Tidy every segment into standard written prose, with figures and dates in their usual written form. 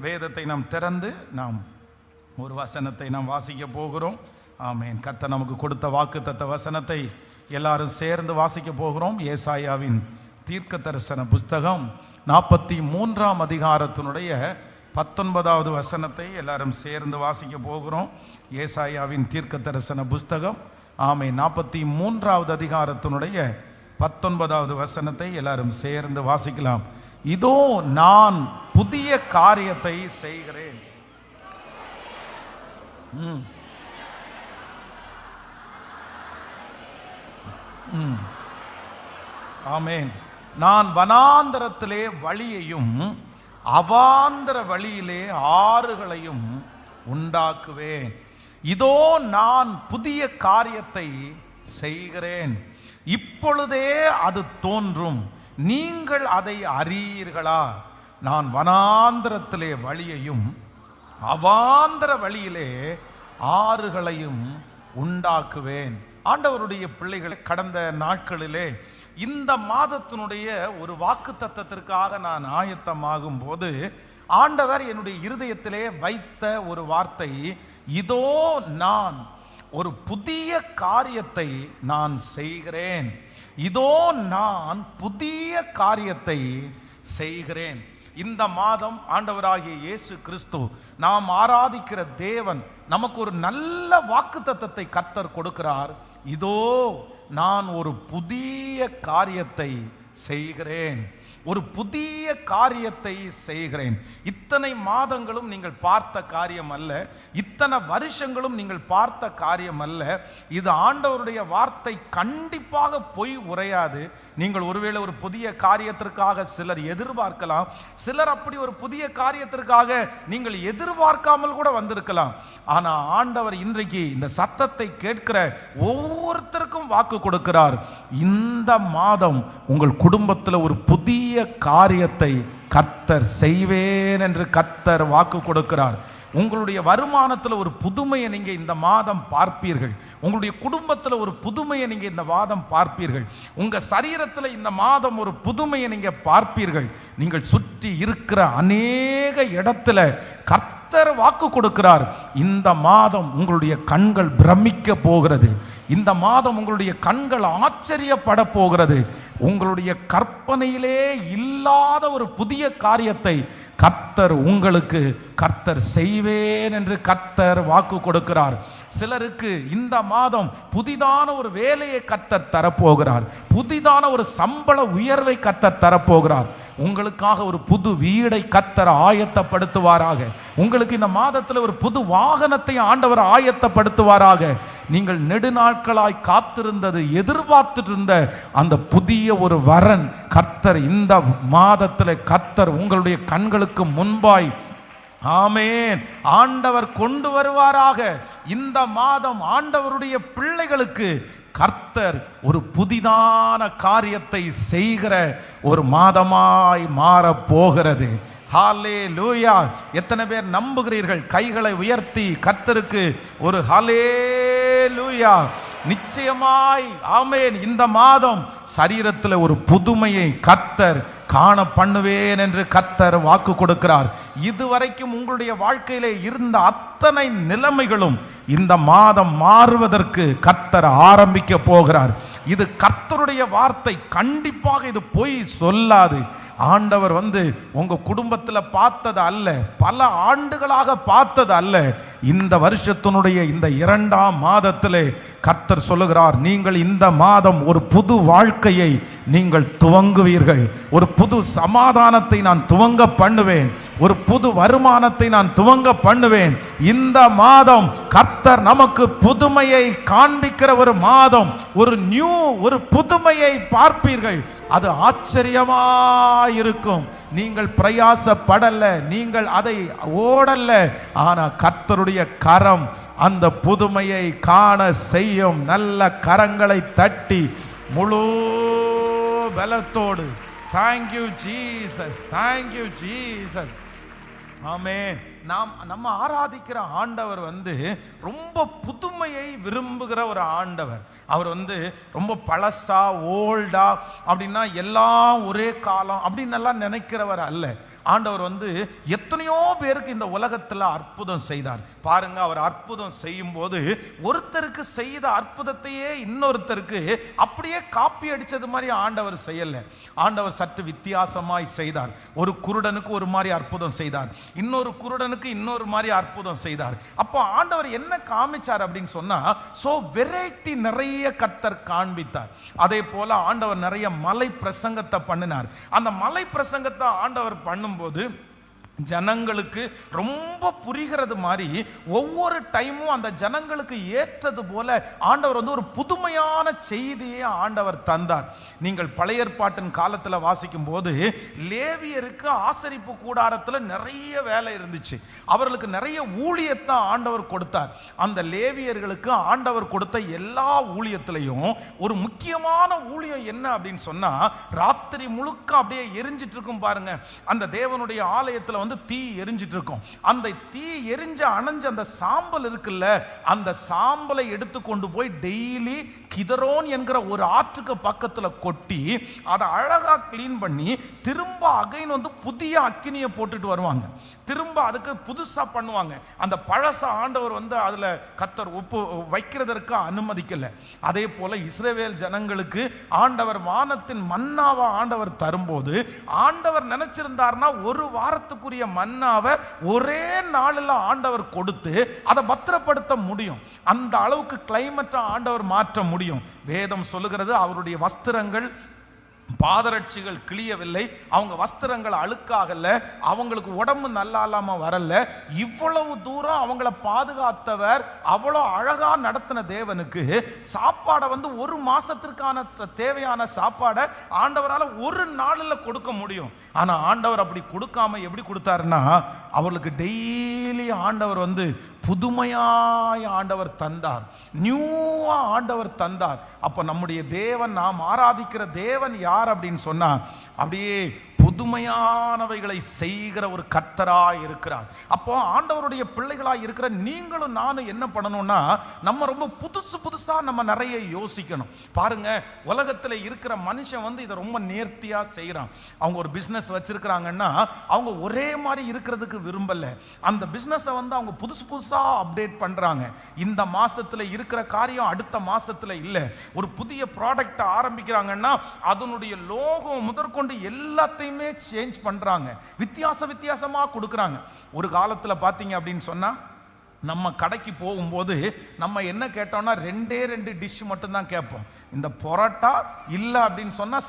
வேதத்தை நாம் திறந்து நாம் ஒரு வசனத்தை நாம் வாசிக்க போகிறோம். ஆமென். கர்த்தர் நமக்கு கொடுத்த வாக்குத்தத்த வசனத்தை எல்லாரும் சேர்ந்து வாசிக்க போகிறோம். ஏசாயாவின் தீர்க்க தரிசன புஸ்தகம் 43ஆம் அதிகாரத்தினுடைய 19வது வசனத்தை எல்லாரும் சேர்ந்து வாசிக்க போகிறோம். ஏசாயாவின் தீர்க்க தரிசன புஸ்தகம் ஆமென் 43வது அதிகாரத்தினுடைய 19வது வசனத்தை எல்லாரும் சேர்ந்து வாசிக்கலாம். இதோ நான் புதிய காரியத்தை செய்கிறேன். ஆமென். நான் வனாந்தரத்திலே வழியையும் அவாந்தர வழியிலே ஆறுகளையும் உண்டாக்குவேன். இதோ நான் புதிய காரியத்தை செய்கிறேன், இப்பொழுதே அது தோன்றும், நீங்கள் அதை அறியீர்களா? நான் வனாந்தரத்திலே வழியையும் அவாந்தர வழியிலே ஆறுகளையும் உண்டாக்குவேன். ஆண்டவருடைய பிள்ளைகளை, கடந்த நாட்களிலே இந்த மாதத்தினுடைய ஒரு வாக்கு தத்தத்திற்காக நான் ஆயத்தமாகும் போது ஆண்டவர் என்னுடைய இருதயத்திலே வைத்த ஒரு வார்த்தை, இதோ நான் ஒரு புதிய காரியத்தை நான் செய்கிறேன், இதோ நான் புதிய காரியத்தை செய்கிறேன். இந்த மாதம் ஆண்டவராகிய இயேசு கிறிஸ்து, நாம் ஆராதிக்கிற தேவன், நமக்கு ஒரு நல்ல வாக்குத்தத்தத்தை கர்த்தர் கொடுக்கிறார். இதோ நான் ஒரு புதிய காரியத்தை செய்கிறேன், ஒரு புதிய காரியத்தை செய்கிறேன். இத்தனை மாதங்களும் நீங்கள் பார்த்த காரியம் அல்ல, இத்தனை வருஷங்களும் நீங்கள் பார்த்த காரியம் அல்ல. இது ஆண்டவருடைய வார்த்தை, கண்டிப்பாக பொய் உரையாது. நீங்கள் ஒருவேளை ஒரு புதிய காரியத்திற்காக சிலர் எதிர்பார்க்கலாம், சிலர் அப்படி ஒரு புதிய காரியத்திற்காக நீங்கள் எதிர்பார்க்காமல் கூட வந்திருக்கலாம். ஆனால் ஆண்டவர் இன்றைக்கு இந்த சத்தத்தை கேட்கிற ஒவ்வொருத்தருக்கும் வாக்கு கொடுக்கிறார். இந்த மாதம் உங்கள் குடும்பத்தில் ஒரு புதிய காரியத்தை கர்த்தர் செய்வேன் என்று கர்த்தர் வாக்கு கொடுக்கிறார். உங்களுடைய வருமானத்தில் ஒரு புதுமையை நீங்க இந்த மாதம் பார்ப்பீர்கள். உங்களுடைய குடும்பத்தில் ஒரு புதுமையை நீங்க இந்த மாதம் பார்ப்பீர்கள். உங்க சரீரத்தில் இந்த மாதம் ஒரு புதுமையை நீங்க பார்ப்பீர்கள். நீங்கள் சுற்றி இருக்கிற அநேக இடத்துல கர்த்தர் வாக்கு கொடுக்கிறார். இந்த மாதம் உங்களுடைய கண்கள் பிரமிக்க போகிறது. இந்த மாதம் உங்களுடைய கண்கள் ஆச்சரியப்பட போகிறது. உங்களுடைய கற்பனையிலே இல்லாத ஒரு புதிய காரியத்தை கர்த்தர் உங்களுக்கு செய்வேன் என்று கர்த்தர் வாக்கு கொடுக்கிறார். சிலருக்கு இந்த மாதம் புதிதான ஒரு வேலையை கர்த்தர் தரப்போகிறார், புதிதான ஒரு சம்பள உயர்வை கர்த்தர் தரப்போகிறார். உங்களுக்காக ஒரு புது வீடை கர்த்தர் ஆயத்தப்படுத்துவாராக. உங்களுக்கு இந்த மாதத்தில் ஒரு புது வாகனத்தை ஆண்டவர் ஆயத்தப்படுத்துவாராக. நீங்கள் நெடுநாட்களாய் காத்திருந்தது, எதிர்பார்த்துட்டு இருந்த அந்த புதிய ஒரு வரன் கர்த்தர் இந்த மாதத்தில் கர்த்தர் உங்களுடைய கண்களுக்கு முன்பாய் ஆமென் ஆண்டவர் கொண்டு வருவாராக. இந்த மாதம் ஆண்டவருடைய பிள்ளைகளுக்கு கர்த்தர் ஒரு புதிதான காரியத்தை செய்கிற ஒரு மாதமாய் மாறப் போகிறது. ஹல்லேலூயா! எத்தனை பேர் நம்புகிறீர்கள்? கைகளை உயர்த்தி கர்த்தருக்கு ஒரு ஹல்லேலூயா! நிச்சயமாய் ஆமென். இந்த மாதம் சரீரத்தில் ஒரு புதுமையை கர்த்தர் காண பண்ணுவேன் என்று கர்த்தர் வாக்கு கொடுக்கிறார். இதுவரைக்கும் உங்களுடைய வாழ்க்கையிலே இருந்த அத்தனை நிலைமைகளும் இந்த மாதம் மாறுவதற்கு கர்த்தர் ஆரம்பிக்க போகிறார். இது கர்த்தருடைய வார்த்தை, கண்டிப்பாக இது பொய் சொல்லாது. ஆண்டவர் உங்க குடும்பத்தில் பார்த்தது அல்ல, பல ஆண்டுகளாக பார்த்தது அல்ல. இந்த வருஷத்தினுடைய இந்த 2ஆம் மாதத்திலே கர்த்தர் சொல்லுகிறார், நீங்கள் இந்த மாதம் ஒரு புது வாழ்க்கையை நீங்கள் துவங்குவீர்கள். ஒரு புது சமாதானத்தை நான் துவங்க பண்ணுவேன், ஒரு புது வருமானத்தை நான் துவங்க பண்ணுவேன். இந்த மாதம் கர்த்தர் நமக்கு புதுமையை காண்பிக்கிற ஒரு மாதம், ஒரு புதுமையை பார்ப்பீர்கள். அது ஆச்சரியமாயிருக்கும். நீங்கள் பிரயாசப்படல, நீங்கள் அதை ஓடல்ல, ஆனா கர்த்தருடைய கரம் அந்த புதுமையை காண செய்யும். நல்ல கரங்களை தட்டி முழு பலத்தோடு தேங்க்யூ ஜீசஸ், தேங்க்யூ ஜீசஸ். ஆமென். நம்ம ஆராதிக்கிற ஆண்டவர் ரொம்ப புதுமையை விரும்புகிற ஒரு ஆண்டவர். அவர் ரொம்ப பழசா, ஓல்டா அப்படின்னா எல்லாம் ஒரே காலம் அப்படின்னு எல்லாம் நினைக்கிறவர் அல்ல. ஆண்டவர் வந்து எத்தனையோ பேருக்கு இந்த உலகத்தில் அற்புதம் செய்தார் பாருங்க. அவர் அற்புதம் செய்யும் போது ஒருத்தருக்கு செய்த அற்புதத்தையே இன்னொருத்தருக்கு அப்படியே காப்பி அடிச்சது மாதிரி ஆண்டவர் செய்யல. ஆண்டவர் சற்று வித்தியாசமாய் செய்தார். ஒரு குருடனுக்கு ஒரு மாதிரி அற்புதம் செய்தார், இன்னொரு குருடனுக்கு இன்னொரு மாதிரி அற்புதம் செய்தார். அப்போ ஆண்டவர் என்ன காமிச்சார் அப்படின்னு சொன்னா, சோ வெரைட்டி நிறைய கர்த்தர் காண்பித்தார். அதே போல ஆண்டவர் நிறைய மலை பிரசங்கத்தை பண்ணினார். அந்த மலை பிரசங்கத்தை ஆண்டவர் பண்ணும்போது ஜனங்களுக்கு ரொம்ப புரிகிறது மாதிரி ஒவ்வொரு டைமும் அந்த ஜனங்களுக்கு ஏற்றது போல ஆண்டவர் வந்து ஒரு புதுமையான செய்தியை ஆண்டவர் தந்தார். நீங்கள் பழைய ஏற்பாட்டின் காலத்தில் வாசிக்கும் போது லேவியருக்கு ஆசரிப்பு கூடாரத்தில் நிறைய வேலை இருந்துச்சு. அவர்களுக்கு நிறைய ஊழியத்தை ஆண்டவர் கொடுத்தார். அந்த லேவியர்களுக்கு ஆண்டவர் கொடுத்த எல்லா ஊழியத்திலையும் ஒரு முக்கியமான ஊழியம் என்ன அப்படின்னு சொன்னா, ராத்திரி முழுக்க அப்படியே எரிஞ்சிட்டு இருக்கும் பாருங்க. அந்த தேவனுடைய ஆலயத்தில் வந்து தீ எரிஞ்சிட்டு இருக்கும். அந்த தீ எரிஞ்ச அணைஞ்ச அந்த சாம்பல் இருக்குல்ல, அந்த சாம்பலை எடுத்து கொண்டு போய் டெய்லி கிதரோன் என்கிற ஒரு ஆற்றுக்கு பக்கத்துல கொட்டி அதை அழகா கிளீன் பண்ணி திரும்ப அகைன் வந்து புதிய அக்கினியை போட்டுட்டு வருவாங்க. திரும்ப அதுக்கு புதுசா பண்ணுவாங்க. அந்த பழச ஆண்டவர் வந்து அதுல கர்த்தர் உப்பு வைக்கிறதற்கு அனுமதிக்கல. அதே போல இஸ்ரவேல் ஜனங்களுக்கு ஆண்டவர் வானத்தின் மன்னாவை ஆண்டவர் தரும்போது ஆண்டவர் நினைச்சிருந்தார்னா ஒரு வாரத்துக்குரிய மன்னாவை ஒரே நாளில் ஆண்டவர் கொடுத்து அதை பத்திரப்படுத்த முடியும். அந்த அளவுக்கு கிளைமேட்டை ஆண்டவர் மாற்ற முடியும். வேதம் சொல்லுகிறது, அவருடைய வஸ்திரங்கள் பாதரட்சிகள் கிளியவில்லை, அவங்க வஸ்திரங்கள் அழுக்காகல, அவங்களுக்கு உடம்பு நல்லா இல்லாம வரல. இவ்வளவு தூரம் அவங்கள பாதுகாத்தவர், அவ்வளோ அழகா நடத்தின தேவனுக்கு சாப்பாடை வந்து ஒரு மாசத்திற்கான தேவையான சாப்பாடை ஆண்டவரால் ஒரு நாளில் கொடுக்க முடியும். ஆனா ஆண்டவர் அப்படி கொடுக்காம எப்படி கொடுத்தாருன்னா, அவர்களுக்கு டெய்லி ஆண்டவர் வந்து புதுமையாய் ஆண்டவர் தந்தார், நியூவா ஆண்டவர் தந்தார். அப்ப நம்முடைய தேவன், நாம் ஆராதிக்கிற தேவன் யார் அப்படின்னு சொன்னா, அப்படியே புதுமையானவைகளை செய்கிற ஒரு கர்த்தராய் இருக்கிறார். அப்போ ஆண்டவருடைய பிள்ளைகளாய் இருக்கிற நீங்களும் நானும் என்ன பண்ணணும்னா, நம்ம ரொம்ப புதுசு புதுசா நம்ம நிறைய யோசிக்கணும். பாருங்க, உலகத்தில் இருக்கிற மனுஷன் வந்து இதை ரொம்ப நேர்த்தியா செய்யறான். அவங்க ஒரு பிசினஸ் வச்சிருக்கிறாங்கன்னா அவங்க ஒரே மாதிரி இருக்கிறதுக்கு விரும்பல. அந்த பிசினஸை வந்து அவங்க புதுசு புதுசா அப்டேட் பண்றாங்க. இந்த மாசத்துல இருக்கிற காரியம் அடுத்த மாசத்துல இல்ல. ஒரு புதிய ப்ராடக்ட் ஆரம்பிக்கிறாங்கன்னா அதனுடைய லோகோ முதற்கொண்டு எல்லாத்தையும் சேஞ்ச் பண்றாங்க, வித்தியாசமா கொடுக்கறாங்க. ஒரு காலத்துல பாத்தீங்க அப்படின்னு சொன்னா, நம்ம கடைக்கு போகும்போது நம்ம என்ன கேட்டோம்னா ரெண்டே டிஷ் மட்டும் தான் கேட்போம். இந்த பரோட்டா இல்லை அப்படின்னு சொன்னால்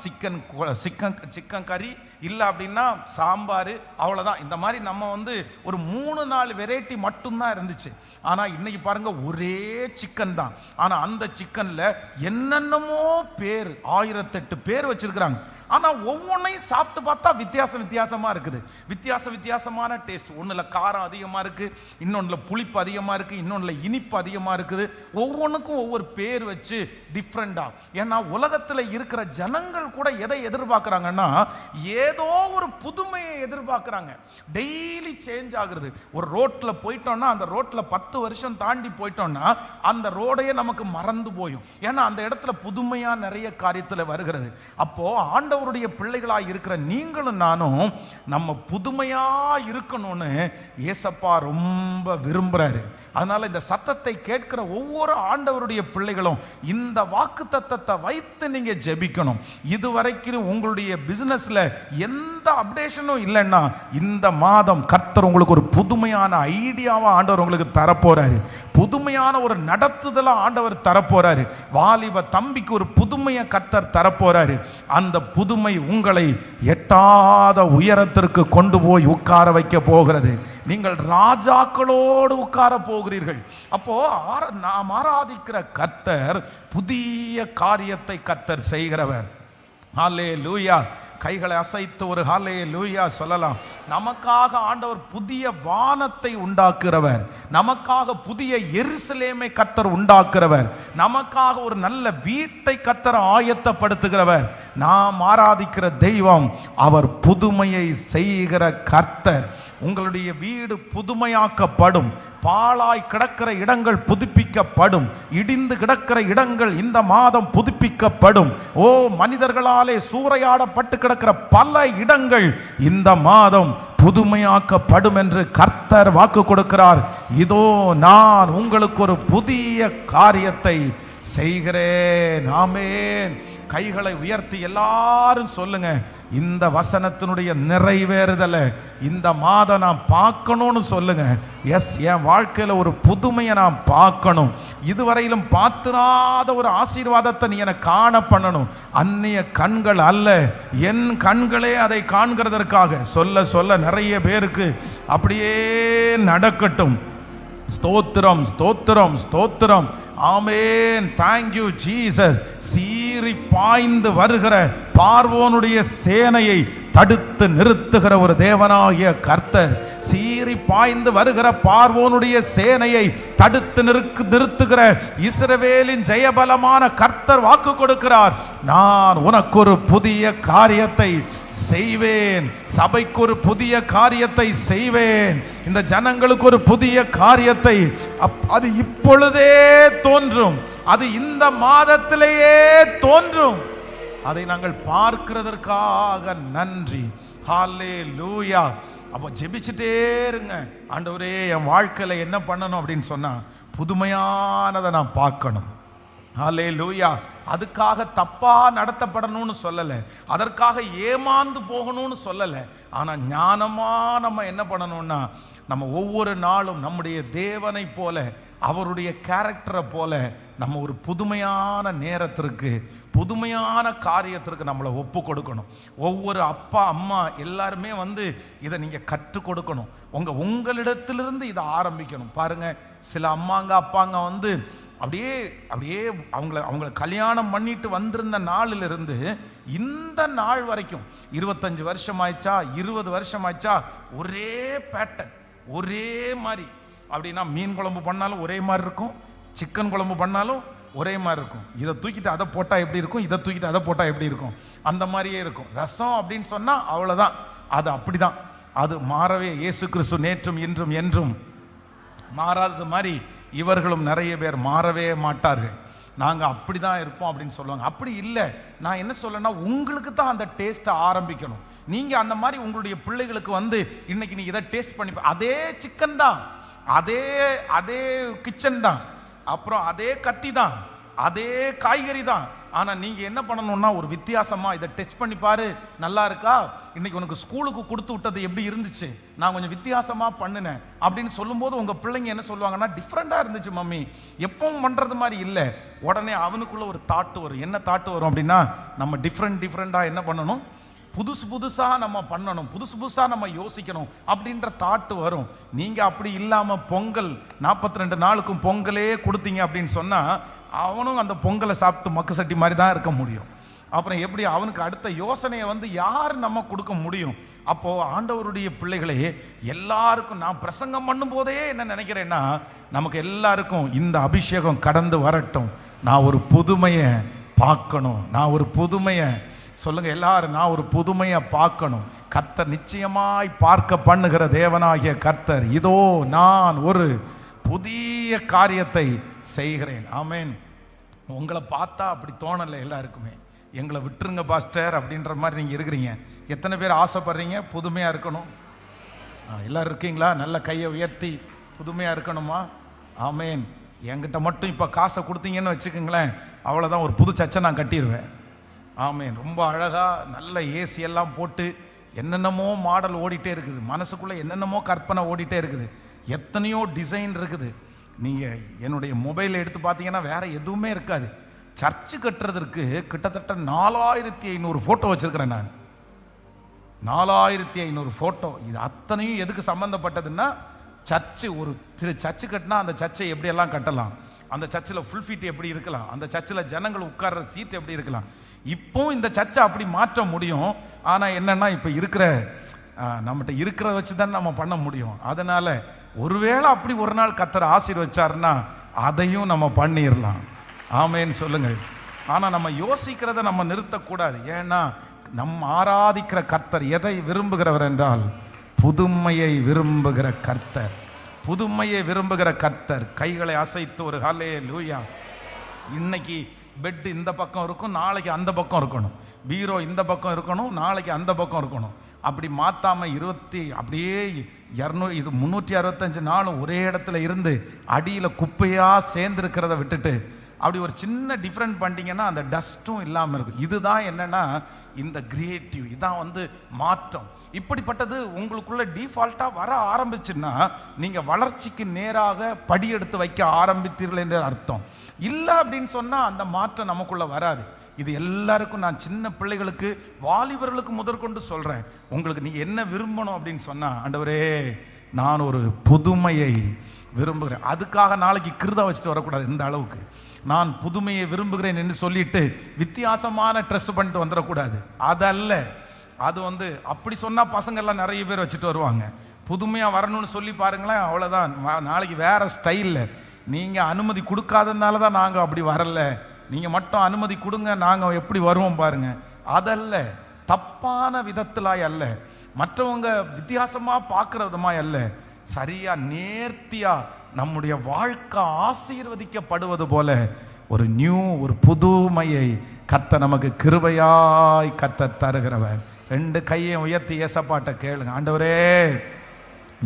சிக்கன் கறி, இல்லை அப்படின்னா சாம்பார், அவ்வளோதான். இந்த மாதிரி நம்ம வந்து ஒரு 3-4 வெரைட்டி மட்டும்தான் இருந்துச்சு. ஆனால் இன்னைக்கு பாருங்க, ஒரே சிக்கன் தான். ஆனால் அந்த சிக்கனில் என்னென்னமோ பேர், 1008 பேர் வச்சிருக்கிறாங்க. ஆனால் ஒவ்வொன்றையும் சாப்பிட்டு பார்த்தா வித்தியாசமாக இருக்குது. வித்தியாசமான டேஸ்ட். ஒன்றில் காரம் அதிகமாக இருக்குது, இன்னொன்றில் புளிப்பு அதிகமாக இருக்குது, இன்னொன்றில் இனிப்பு அதிகமாக இருக்குது. ஒவ்வொன்றுக்கும் ஒவ்வொரு பேர் வச்சு டிஃப்ரெண்டாக. ஏன்னா உலகத்தில் இருக்கிற ஜனங்கள் கூட எதை எதிர்பார்க்குறாங்கன்னா, ஏதோ ஒரு புதுமையை எதிர்பார்க்குறாங்க. டெய்லி சேஞ்ச் ஆகுறது. ஒரு ரோட்டில் போயிட்டோம்னா அந்த ரோட்டில் 10 வருஷம் தாண்டி போயிட்டோம்னா அந்த ரோடையே நமக்கு மறந்து போயும். ஏன்னா அந்த இடத்துல புதுமையாக நிறைய காரியத்தில் வருகிறது. அப்போ ஆண்டவருடைய பிள்ளைகளாக இருக்கிற நீங்களும் நானும் நம்ம புதுமையா இருக்கணும்னு ஏசப்பா ரொம்ப விரும்புறாரு. அதனால இந்த சத்தத்தை கேட்கிற ஒவ்வொரு ஆண்டவருடைய பிள்ளைகளும் இந்த வாக்குத்தத்தத்தை வைத்து நீங்க ஜெபிக்கணும். இதுவரைக்கும் உங்களுடைய பிசினஸ்ல எந்த அப்டேஷனும் இல்லைன்னா இந்த மாதம் கர்த்தர் உங்களுக்கு ஒரு புதுமையான ஐடியாவா ஆண்டவர் உங்களுக்கு தரப்போறாரு. புதுமையான ஒரு நடத்துதலா ஆண்டவர் தரப்போறாரு. வாலிப தம்பிக்கு ஒரு புதுமையை கர்த்தர் தரப்போறாரு. அந்த புதுமை உங்களை எட்டாத உயரத்திற்கு கொண்டு போய் உட்கார வைக்க போகிறது. நீங்கள் ராஜாக்களோடு உட்கார போகிறீர்கள். அப்போ நாம் ஆராதிக்கிற கர்த்தர் புதிய காரியத்தை கர்த்தர் செய்கிறவர். ஹல்லேலூயா. கைகளை அசைத்து ஒரு ஹல்லேலூயா சொல்லலாம். நமக்காக ஆண்டவர் புதிய வானத்தை உண்டாக்குறவர், நமக்காக புதிய எருசலேமை கர்த்தர் உண்டாக்குறவர், நமக்காக ஒரு நல்ல வீட்டை கர்த்தர் ஆயத்தப்படுத்துகிறவர். நாம் ஆராதிக்கிற தெய்வம் அவர் புதுமையை செய்கிற கர்த்தர். உங்களுடைய வீடு புதுமையாக்கப்படும். பாழாய் கிடக்கிற இடங்கள் புதுப்பிக்கப்படும். இடிந்து கிடக்கிற இடங்கள் இந்த மாதம் புதுப்பிக்கப்படும். ஓ, மனிதர்களாலே சூறையாடப்பட்டு கிடக்கிற பல இடங்கள் இந்த மாதம் புதுமையாக்கப்படும் என்று கர்த்தர் வாக்கு கொடுக்கிறார். இதோ நான் உங்களுக்கு ஒரு புதிய காரியத்தை செய்கிறேன். ஆமென். கைகளை உயர்த்தி எல்லாரும் சொல்லுங்க, இந்த வசனத்தினுடைய நிறைவேறுதலை இந்த மாதம் நான் பார்க்கணும்னு சொல்லுங்க. எஸ், என் வாழ்க்கையில் ஒரு புதுமையை நான் பார்க்கணும். இதுவரையிலும் பார்த்திராத ஒரு ஆசீர்வாதத்தை நீ எனக்கு காண பண்ணணும். அந்நிய கண்கள் அல்ல, என் கண்களே அதை காண்கிறதற்காக சொல்ல சொல்ல நிறைய பேருக்கு அப்படியே நடக்கட்டும். ஸ்தோத்திரம், ஸ்தோத்திரம், ஸ்தோத்திரம். ஆமென். Thank you Jesus. சீறி பாய்ந்து வருகிற பார்வோனுடைய சேனையை தடுத்து நிறுத்துகிற ஒரு தேவனாகிய கர்த்தர், சீறி பாய்ந்து வருகிற பார்வோனுடைய சேனையை தடுத்து நிறுத்துகிற இஸ்ரவேலின் ஜெயபலமான கர்த்தர் வாக்கு கொடுக்கிறார். நான் உனக்கு ஒரு புதிய காரியத்தை செய்வேன். சபைக்கு ஒரு புதிய காரியத்தை செய்வேன். இந்த ஜனங்களுக்கு ஒரு புதிய காரியத்தை, அது இப்பொழுதே தோன்றும். அது இந்த மாதத்திலேயே தோன்றும். அதை நாங்கள் பார்க்கிறதற்காக நன்றி. ஹல்லேலூயா. அப்போ ஜெபிச்சுட்டே இருங்க. ஆண்டவரே, என் வாழ்க்கையில் என்ன பண்ணணும் அப்படின்னு சொன்னா புதுமையானதை நான் பார்க்கணும். ஹல்லேலூயா. அதுக்காக தப்பா நடத்தப்படணும்னு சொல்லலை, அதற்காக ஏமாந்து போகணும்னு சொல்லலை. ஆனால் ஞானமா நம்ம என்ன பண்ணணும்னா, நம்ம ஒவ்வொரு நாளும் நம்முடைய தேவனை போல, அவருடைய கேரக்டரை போல நம்ம ஒரு புதுமையான நேரத்திற்கு, புதுமையான காரியத்திற்கு நம்மளை ஒப்பு கொடுக்கணும். ஒவ்வொரு அப்பா அம்மா எல்லாருமே இதை நீங்கள் கற்றுக் கொடுக்கணும். உங்களிடத்திலிருந்து இதை ஆரம்பிக்கணும். பாருங்க, சில அம்மாங்க அப்பாங்க அப்படியே அப்படியே அவங்கள கல்யாணம் பண்ணிட்டு வந்திருந்த நாளிலிருந்து இந்த நாள் வரைக்கும் 25 வருஷம் ஆயிடுச்சா, 20 வருஷம் ஆயிடுச்சா, ஒரே பேட்டர்ன், ஒரே மாதிரி. அப்படின்னா மீன் குழம்பு பண்ணாலும் ஒரே மாதிரி இருக்கும், சிக்கன் குழம்பு பண்ணாலும் ஒரே மாதிரி இருக்கும். இதை தூக்கிட்டு அதை போட்டால் எப்படி இருக்கும், இதை தூக்கிட்டு அதை போட்டால் எப்படி இருக்கும், அந்த மாதிரியே இருக்கும். ரசம் அப்படின்னு சொன்னால் அவ்வளோதான், அது அப்படி தான். அது மாறவே, இயேசு கிறிஸ்து நேற்றும் இன்றும் என்றும் மாறாதது மாதிரி இவர்களும் நிறைய பேர் மாறவே மாட்டார்கள். நாங்கள் அப்படி தான் இருப்போம் அப்படின்னு சொல்லுவாங்க. அப்படி இல்லை. நான் என்ன சொல்லணும்னா, உங்களுக்கு தான் அந்த டேஸ்ட்டை ஆரம்பிக்கணும். நீங்கள் அந்த மாதிரி உங்களுடைய பிள்ளைகளுக்கு இன்னைக்கு நீ இதை டேஸ்ட் பண்ணி, அதே சிக்கன் தான், அதே அதே கிச்சன் தான், அப்புறம் அதே கத்தி தான், அதே காய்கறி தான். ஆனால் நீங்கள் என்ன பண்ணணும்னா, ஒரு வித்தியாசமாக இதை டெஸ்ட் பண்ணி பாரு, நல்லா இருக்கா, இன்னைக்கு உனக்கு ஸ்கூலுக்கு கொடுத்து விட்டது எப்படி இருந்துச்சு, நான் கொஞ்சம் வித்தியாசமாக பண்ணினேன் அப்படின்னு சொல்லும்போது உங்கள் பிள்ளைங்க என்ன சொல்லுவாங்கன்னா, டிஃப்ரெண்ட்டாக இருந்துச்சு மம்மி, எப்பவும் பண்ணுறது மாதிரி இல்லை. உடனே அவனுக்குள்ள ஒரு தாட்டு வரும். என்ன தாட்டு வரும் அப்படின்னா, நம்ம டிஃப்ரெண்ட்டாக என்ன பண்ணணும், புதுசாக நம்ம பண்ணணும், புதுசாக நம்ம யோசிக்கணும் அப்படின்ற தாட்டு வரும். நீங்கள் அப்படி இல்லாமல் பொங்கல் 42 நாளுக்கும் பொங்கலே கொடுத்தீங்க அப்படின்னு சொன்னால், அவனும் அந்த பொங்கலை சாப்பிட்டு மக்கு சட்டி மாதிரி தான் இருக்க முடியும். அப்புறம் எப்படி அவனுக்கு அடுத்த யோசனையை யார் நம்ம கொடுக்க முடியும்? அப்போது ஆண்டவருடைய பிள்ளைகளே, எல்லாருக்கும் நான் பிரசங்கம் பண்ணும் போதே என்ன நினைக்கிறேன்னா, நமக்கு எல்லாருக்கும் இந்த அபிஷேகம் கடந்து வரட்டும். நான் ஒரு புதுமையை பார்க்கணும். நான் ஒரு புதுமையை சொல்லுங்க எல்லாரும், நான் ஒரு புதுமையை பார்க்கணும். கர்த்தர் நிச்சயமாய் பார்க்க பண்ணுகிற தேவனாகிய கர்த்தர், இதோ நான் ஒரு புதிய காரியத்தை செய்கிறேன். ஆமென். உங்களை பார்த்தா அப்படி தோணலை எல்லாருக்குமே. எங்களை விட்டுருங்க பாஸ்டர் அப்படின்ற மாதிரி நீங்கள் இருக்கிறீங்க. எத்தனை பேர் ஆசைப்படுறீங்க புதுமையாக இருக்கணும்? எல்லோரும் இருக்கீங்களா? நல்ல கையை உயர்த்தி புதுமையாக இருக்கணுமா? ஆமென். என்கிட்ட மட்டும் இப்போ காசை கொடுத்தீங்கன்னு வச்சுக்கோங்களேன், அவ்வளோதான், ஒரு புது சர்ச்சை நான் கட்டிடுவேன். ஆமென். ரொம்ப அழகாக நல்ல ஏசி எல்லாம் போட்டு என்னென்னமோ மாடல் ஓடிட்டே இருக்குது, மனசுக்குள்ளே என்னென்னமோ கற்பனை ஓடிட்டே இருக்குது, எத்தனையோ டிசைன் இருக்குது. நீங்கள் என்னுடைய மொபைலை எடுத்து பார்த்தீங்கன்னா வேறு எதுவுமே இருக்காது. சர்ச்சு கட்டுறதுக்கு கிட்டத்தட்ட 4500 ஃபோட்டோ வச்சுருக்கிறேன் நான். 4500 ஃபோட்டோ. இது அத்தனையும் எதுக்கு சம்மந்தப்பட்டதுன்னா, சர்ச்சு, ஒரு சர்ச்சு கட்டினா அந்த சர்ச்சை எப்படியெல்லாம் கட்டலாம், அந்த சர்ச்சில் ஃபுல் ஃபீட் எப்படி இருக்கலாம், அந்த சர்ச்சில் ஜனங்கள் உட்கார்ற சீட் எப்படி இருக்கலாம். இப்போ இந்த சர்ச்சை அப்படி மாற்ற முடியும். ஆனால் என்னென்னா, இப்போ இருக்கிற நம்மகிட்ட இருக்கிறத வச்சு தான் நம்ம பண்ண முடியும். அதனால் ஒருவேளை அப்படி ஒரு நாள் கர்த்தர் ஆசீர்வச்சாருன்னா அதையும் நம்ம பண்ணிடலாம். ஆமேன்னு சொல்லுங்கள். ஆனால் நம்ம யோசிக்கிறத நம்ம நிறுத்தக்கூடாது. ஏன்னா நம்ம ஆராதிக்கிற கர்த்தர் எதை விரும்புகிறவர் என்றால், புதுமையை விரும்புகிற கர்த்தர், புதுமையை விரும்புகிற கர்த்தர். கைகளை அசைத்து ஒரு ஹல்லேலூயா. இன்னைக்கு பெட் இந்த பக்கம் இருக்கும், நாளைக்கு அந்த பக்கம் இருக்கணும். பீரோ இந்த பக்கம் இருக்கணும், நாளைக்கு அந்த பக்கம் இருக்கணும். அப்படி மாற்றாமல் அப்படியே 200 இது 365 நாளும் ஒரே இடத்துல இருந்து அடியில் குப்பையாக சேர்ந்துருக்கிறத விட்டுட்டு அப்படி ஒரு சின்ன டிஃப்ரெண்ட் பண்ணிட்டீங்கன்னா அந்த டஸ்ட்டும் இல்லாமல் இருக்கும். இதுதான் என்னன்னா இந்த கிரியேட்டிவ், இதான் மாற்றம். இப்படிப்பட்டது உங்களுக்குள்ள டிஃபால்ட்டாக வர ஆரம்பிச்சுன்னா நீங்கள் வளர்ச்சிக்கு நேராக படி எடுத்து வைக்க ஆரம்பித்தீர்கள் என்ற அர்த்தம். இல்லை அப்படின்னு சொன்னால் அந்த மாற்றம் நமக்குள்ள வராது. இது எல்லாருக்கும், நான் சின்ன பிள்ளைகளுக்கு வாலிபர்களுக்கு முதற்கொண்டு சொல்கிறேன். உங்களுக்கு நீங்கள் என்ன விரும்பணும் அப்படின்னு சொன்னால், ஆண்டவரே நான் ஒரு புதுமையை விரும்புகிறேன். அதுக்காக நாளைக்கு கிருதா வச்சுட்டு வரக்கூடாது. இந்த அளவுக்கு நான் புதுமையை விரும்புகிறேன் என்று சொல்லிட்டு வித்தியாசமான ட்ரெஸ் பண்ணிட்டு வந்துடக்கூடாது. அதல்ல, அது அப்படி சொன்னால் பசங்கள்லாம் நிறைய பேர் வச்சுட்டு வருவாங்க. புதுமையாக வரணும்னு சொல்லி பாருங்களேன், அவ்வளோதான். நாளைக்கு வேறு ஸ்டைலில் நீங்கள் அனுமதி கொடுக்காததுனால தான் நாங்கள் அப்படி வரல. நீங்கள் மட்டும் அனுமதி கொடுங்க, நாங்கள் எப்படி வருவோம் பாருங்க. அதல்ல, தப்பான விதத்திலாய் அல்ல, மற்றவங்க வித்தியாசமாக பார்க்குற விதமாய் அல்ல, சரியா நேர்த்தியா நம்முடைய வாழ்க்கை ஆசீர்வதிக்கப்படுவது போல ஒரு புதுமையை கர்த்தர் நமக்கு கிருபையாய் கர்த்தர் தருகிறவர். 2 கையை உயர்த்தி ஏசப்பாட்ட கேளுங்க. ஆண்டவரே,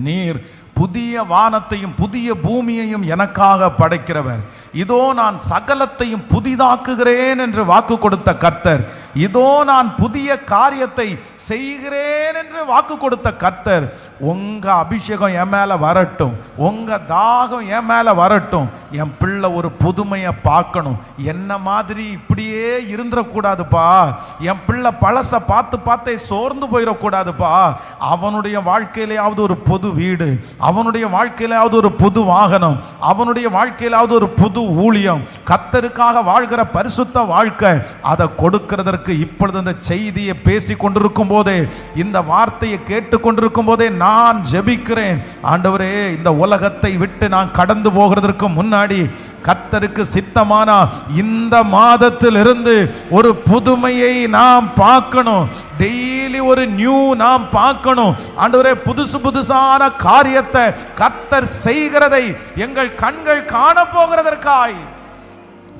நீர் புதிய வானத்தையும் புதிய பூமியையும் எனக்காக படைக்கிறவர். இதோ நான் சகலத்தையும் புதிதாக்குகிறேன் என்று வாக்கு கொடுத்த கர்த்தர். இதோ நான் புதிய காரியத்தை செய்கிறேன் என்று வாக்கு கொடுத்த கர்த்தர். உங்க அபிஷேகம் என் மேல வரட்டும், உங்க தாகம் என் மேல வரட்டும். என் பிள்ளை ஒரு புதுமையை பார்க்கணும். என்ன மாதிரி இப்படியே இருந்துடக்கூடாதுப்பா. என் பிள்ளை பழச பார்த்தே சோர்ந்து போயிடக்கூடாதுப்பா. அவனுடைய வாழ்க்கையிலேயாவது ஒரு புது வீடு, அவனுடைய வாழ்க்கையிலாவது ஒரு புது வாகனம், அவனுடைய வாழ்க்கையிலாவது ஒரு புது ஊழியம், கர்த்தருக்காக வாழ்கிற பரிசுத்த வாழ்க்கை, அதை கொடுக்கிறதற்கு இப்பொழுது இந்த செய்தியை பேசி கொண்டிருக்கும் போதே, இந்த வார்த்தையை கேட்டு கொண்டிருக்கும் போதே நான் ஜெபிக்கிறேன். ஆண்டவரே, இந்த உலகத்தை விட்டு நான் கடந்து போகிறதற்கு முன்னாடி கர்த்தருக்கு சித்தமான இந்த மாதத்திலிருந்து ஒரு புதுமையை நாம் பார்க்கணும். டெய்லி ஒரு நியூ நாம் பார்க்கணும். ஆண்டவரே, புதுசான காரியத்தை கர்த்தர் செய்கிறதை எங்கள் கண்கள் காண போகிறதற்காய்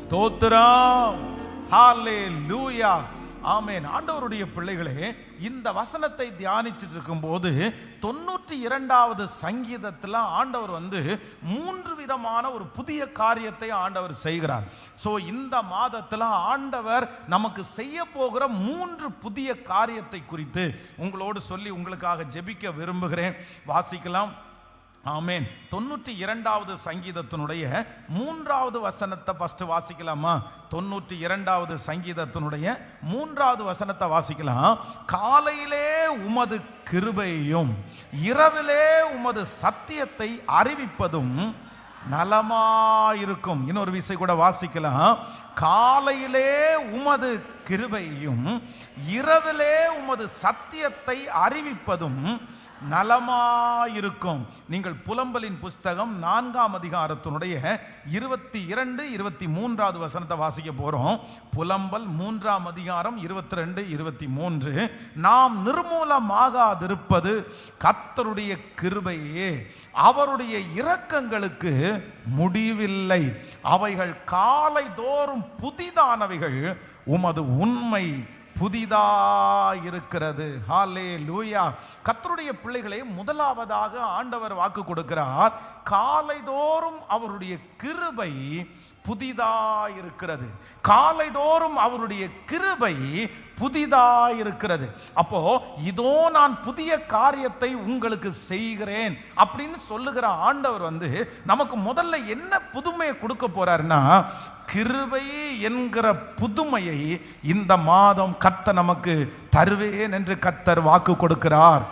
ஸ்தோத்திரம். ஹல்லேலூயா, ஆமென். ஆண்டவருடைய பிள்ளைகளே, இந்த வசனத்தை தியானிச்சுட்டு இருக்கும் போது 92வது சங்கீதத்தில் ஆண்டவர் 3 விதமான ஒரு புதிய காரியத்தை ஆண்டவர் செய்கிறார். ஸோ இந்த மாதத்தில் ஆண்டவர் நமக்கு செய்ய போகிற 3 புதிய காரியத்தை குறித்து உங்களோடு சொல்லி உங்களுக்காக ஜெபிக்க விரும்புகிறேன். வாசிக்கலாம். ஆமென். 92வது சங்கீதத்தினுடைய 3வது வசனத்தை ஃபர்ஸ்ட் வாசிக்கலாமா? 92வது சங்கீதத்தினுடைய 3வது வசனத்தை வாசிக்கலாம். காலையிலே உமது கிருபையையும் இரவிலே உமது சத்தியத்தை அறிவிப்பதும் நலமாயிருக்கும். இன்னொரு விசை கூட வாசிக்கலாம். காலையிலே உமது கிருபையையும் இரவிலே உமது சத்தியத்தை அறிவிப்பதும் நலமாயிருக்கும். நீங்கள் புலம்பலின் புஸ்தகம் 4ஆம் அதிகாரத்தினுடைய 22, 23வது வசனத்தை வாசிக்க போறோம். புலம்பல் 3ஆம் அதிகாரம் 22, 23. நாம் நிர்மூலமாகாதிருப்பது கர்த்தருடைய கிருபையே, அவருடைய இரக்கங்களுக்கு முடிவில்லை, அவைகள் காலை தோறும் புதிதானவைகள், உமது உண்மை புதிதாயிருக்கிறது. ஹல்லேலூயா. கர்த்தருடைய பிள்ளைகளே, முதலாவதாக ஆண்டவர் வாக்கு கொடுக்கிறார், காலைதோறும் அவருடைய கிருபை புதிதாயிருக்கிறது. காலைதோறும் அவருடைய கிருபை புதிதாயிருக்கிறது. அப்போ இதோ நான் புதிய காரியத்தை உங்களுக்கு செய்கிறேன் அப்படின்னு சொல்லுகிற ஆண்டவர் நமக்கு முதல்ல என்ன புதுமையை கொடுக்க போறாருன்னா, கிருபை என்கிற புதுமையை இந்த மாதம் கர்த்தர் நமக்கு தருவேன் என்று கர்த்தர் வாக்கு கொடுக்கிறார்.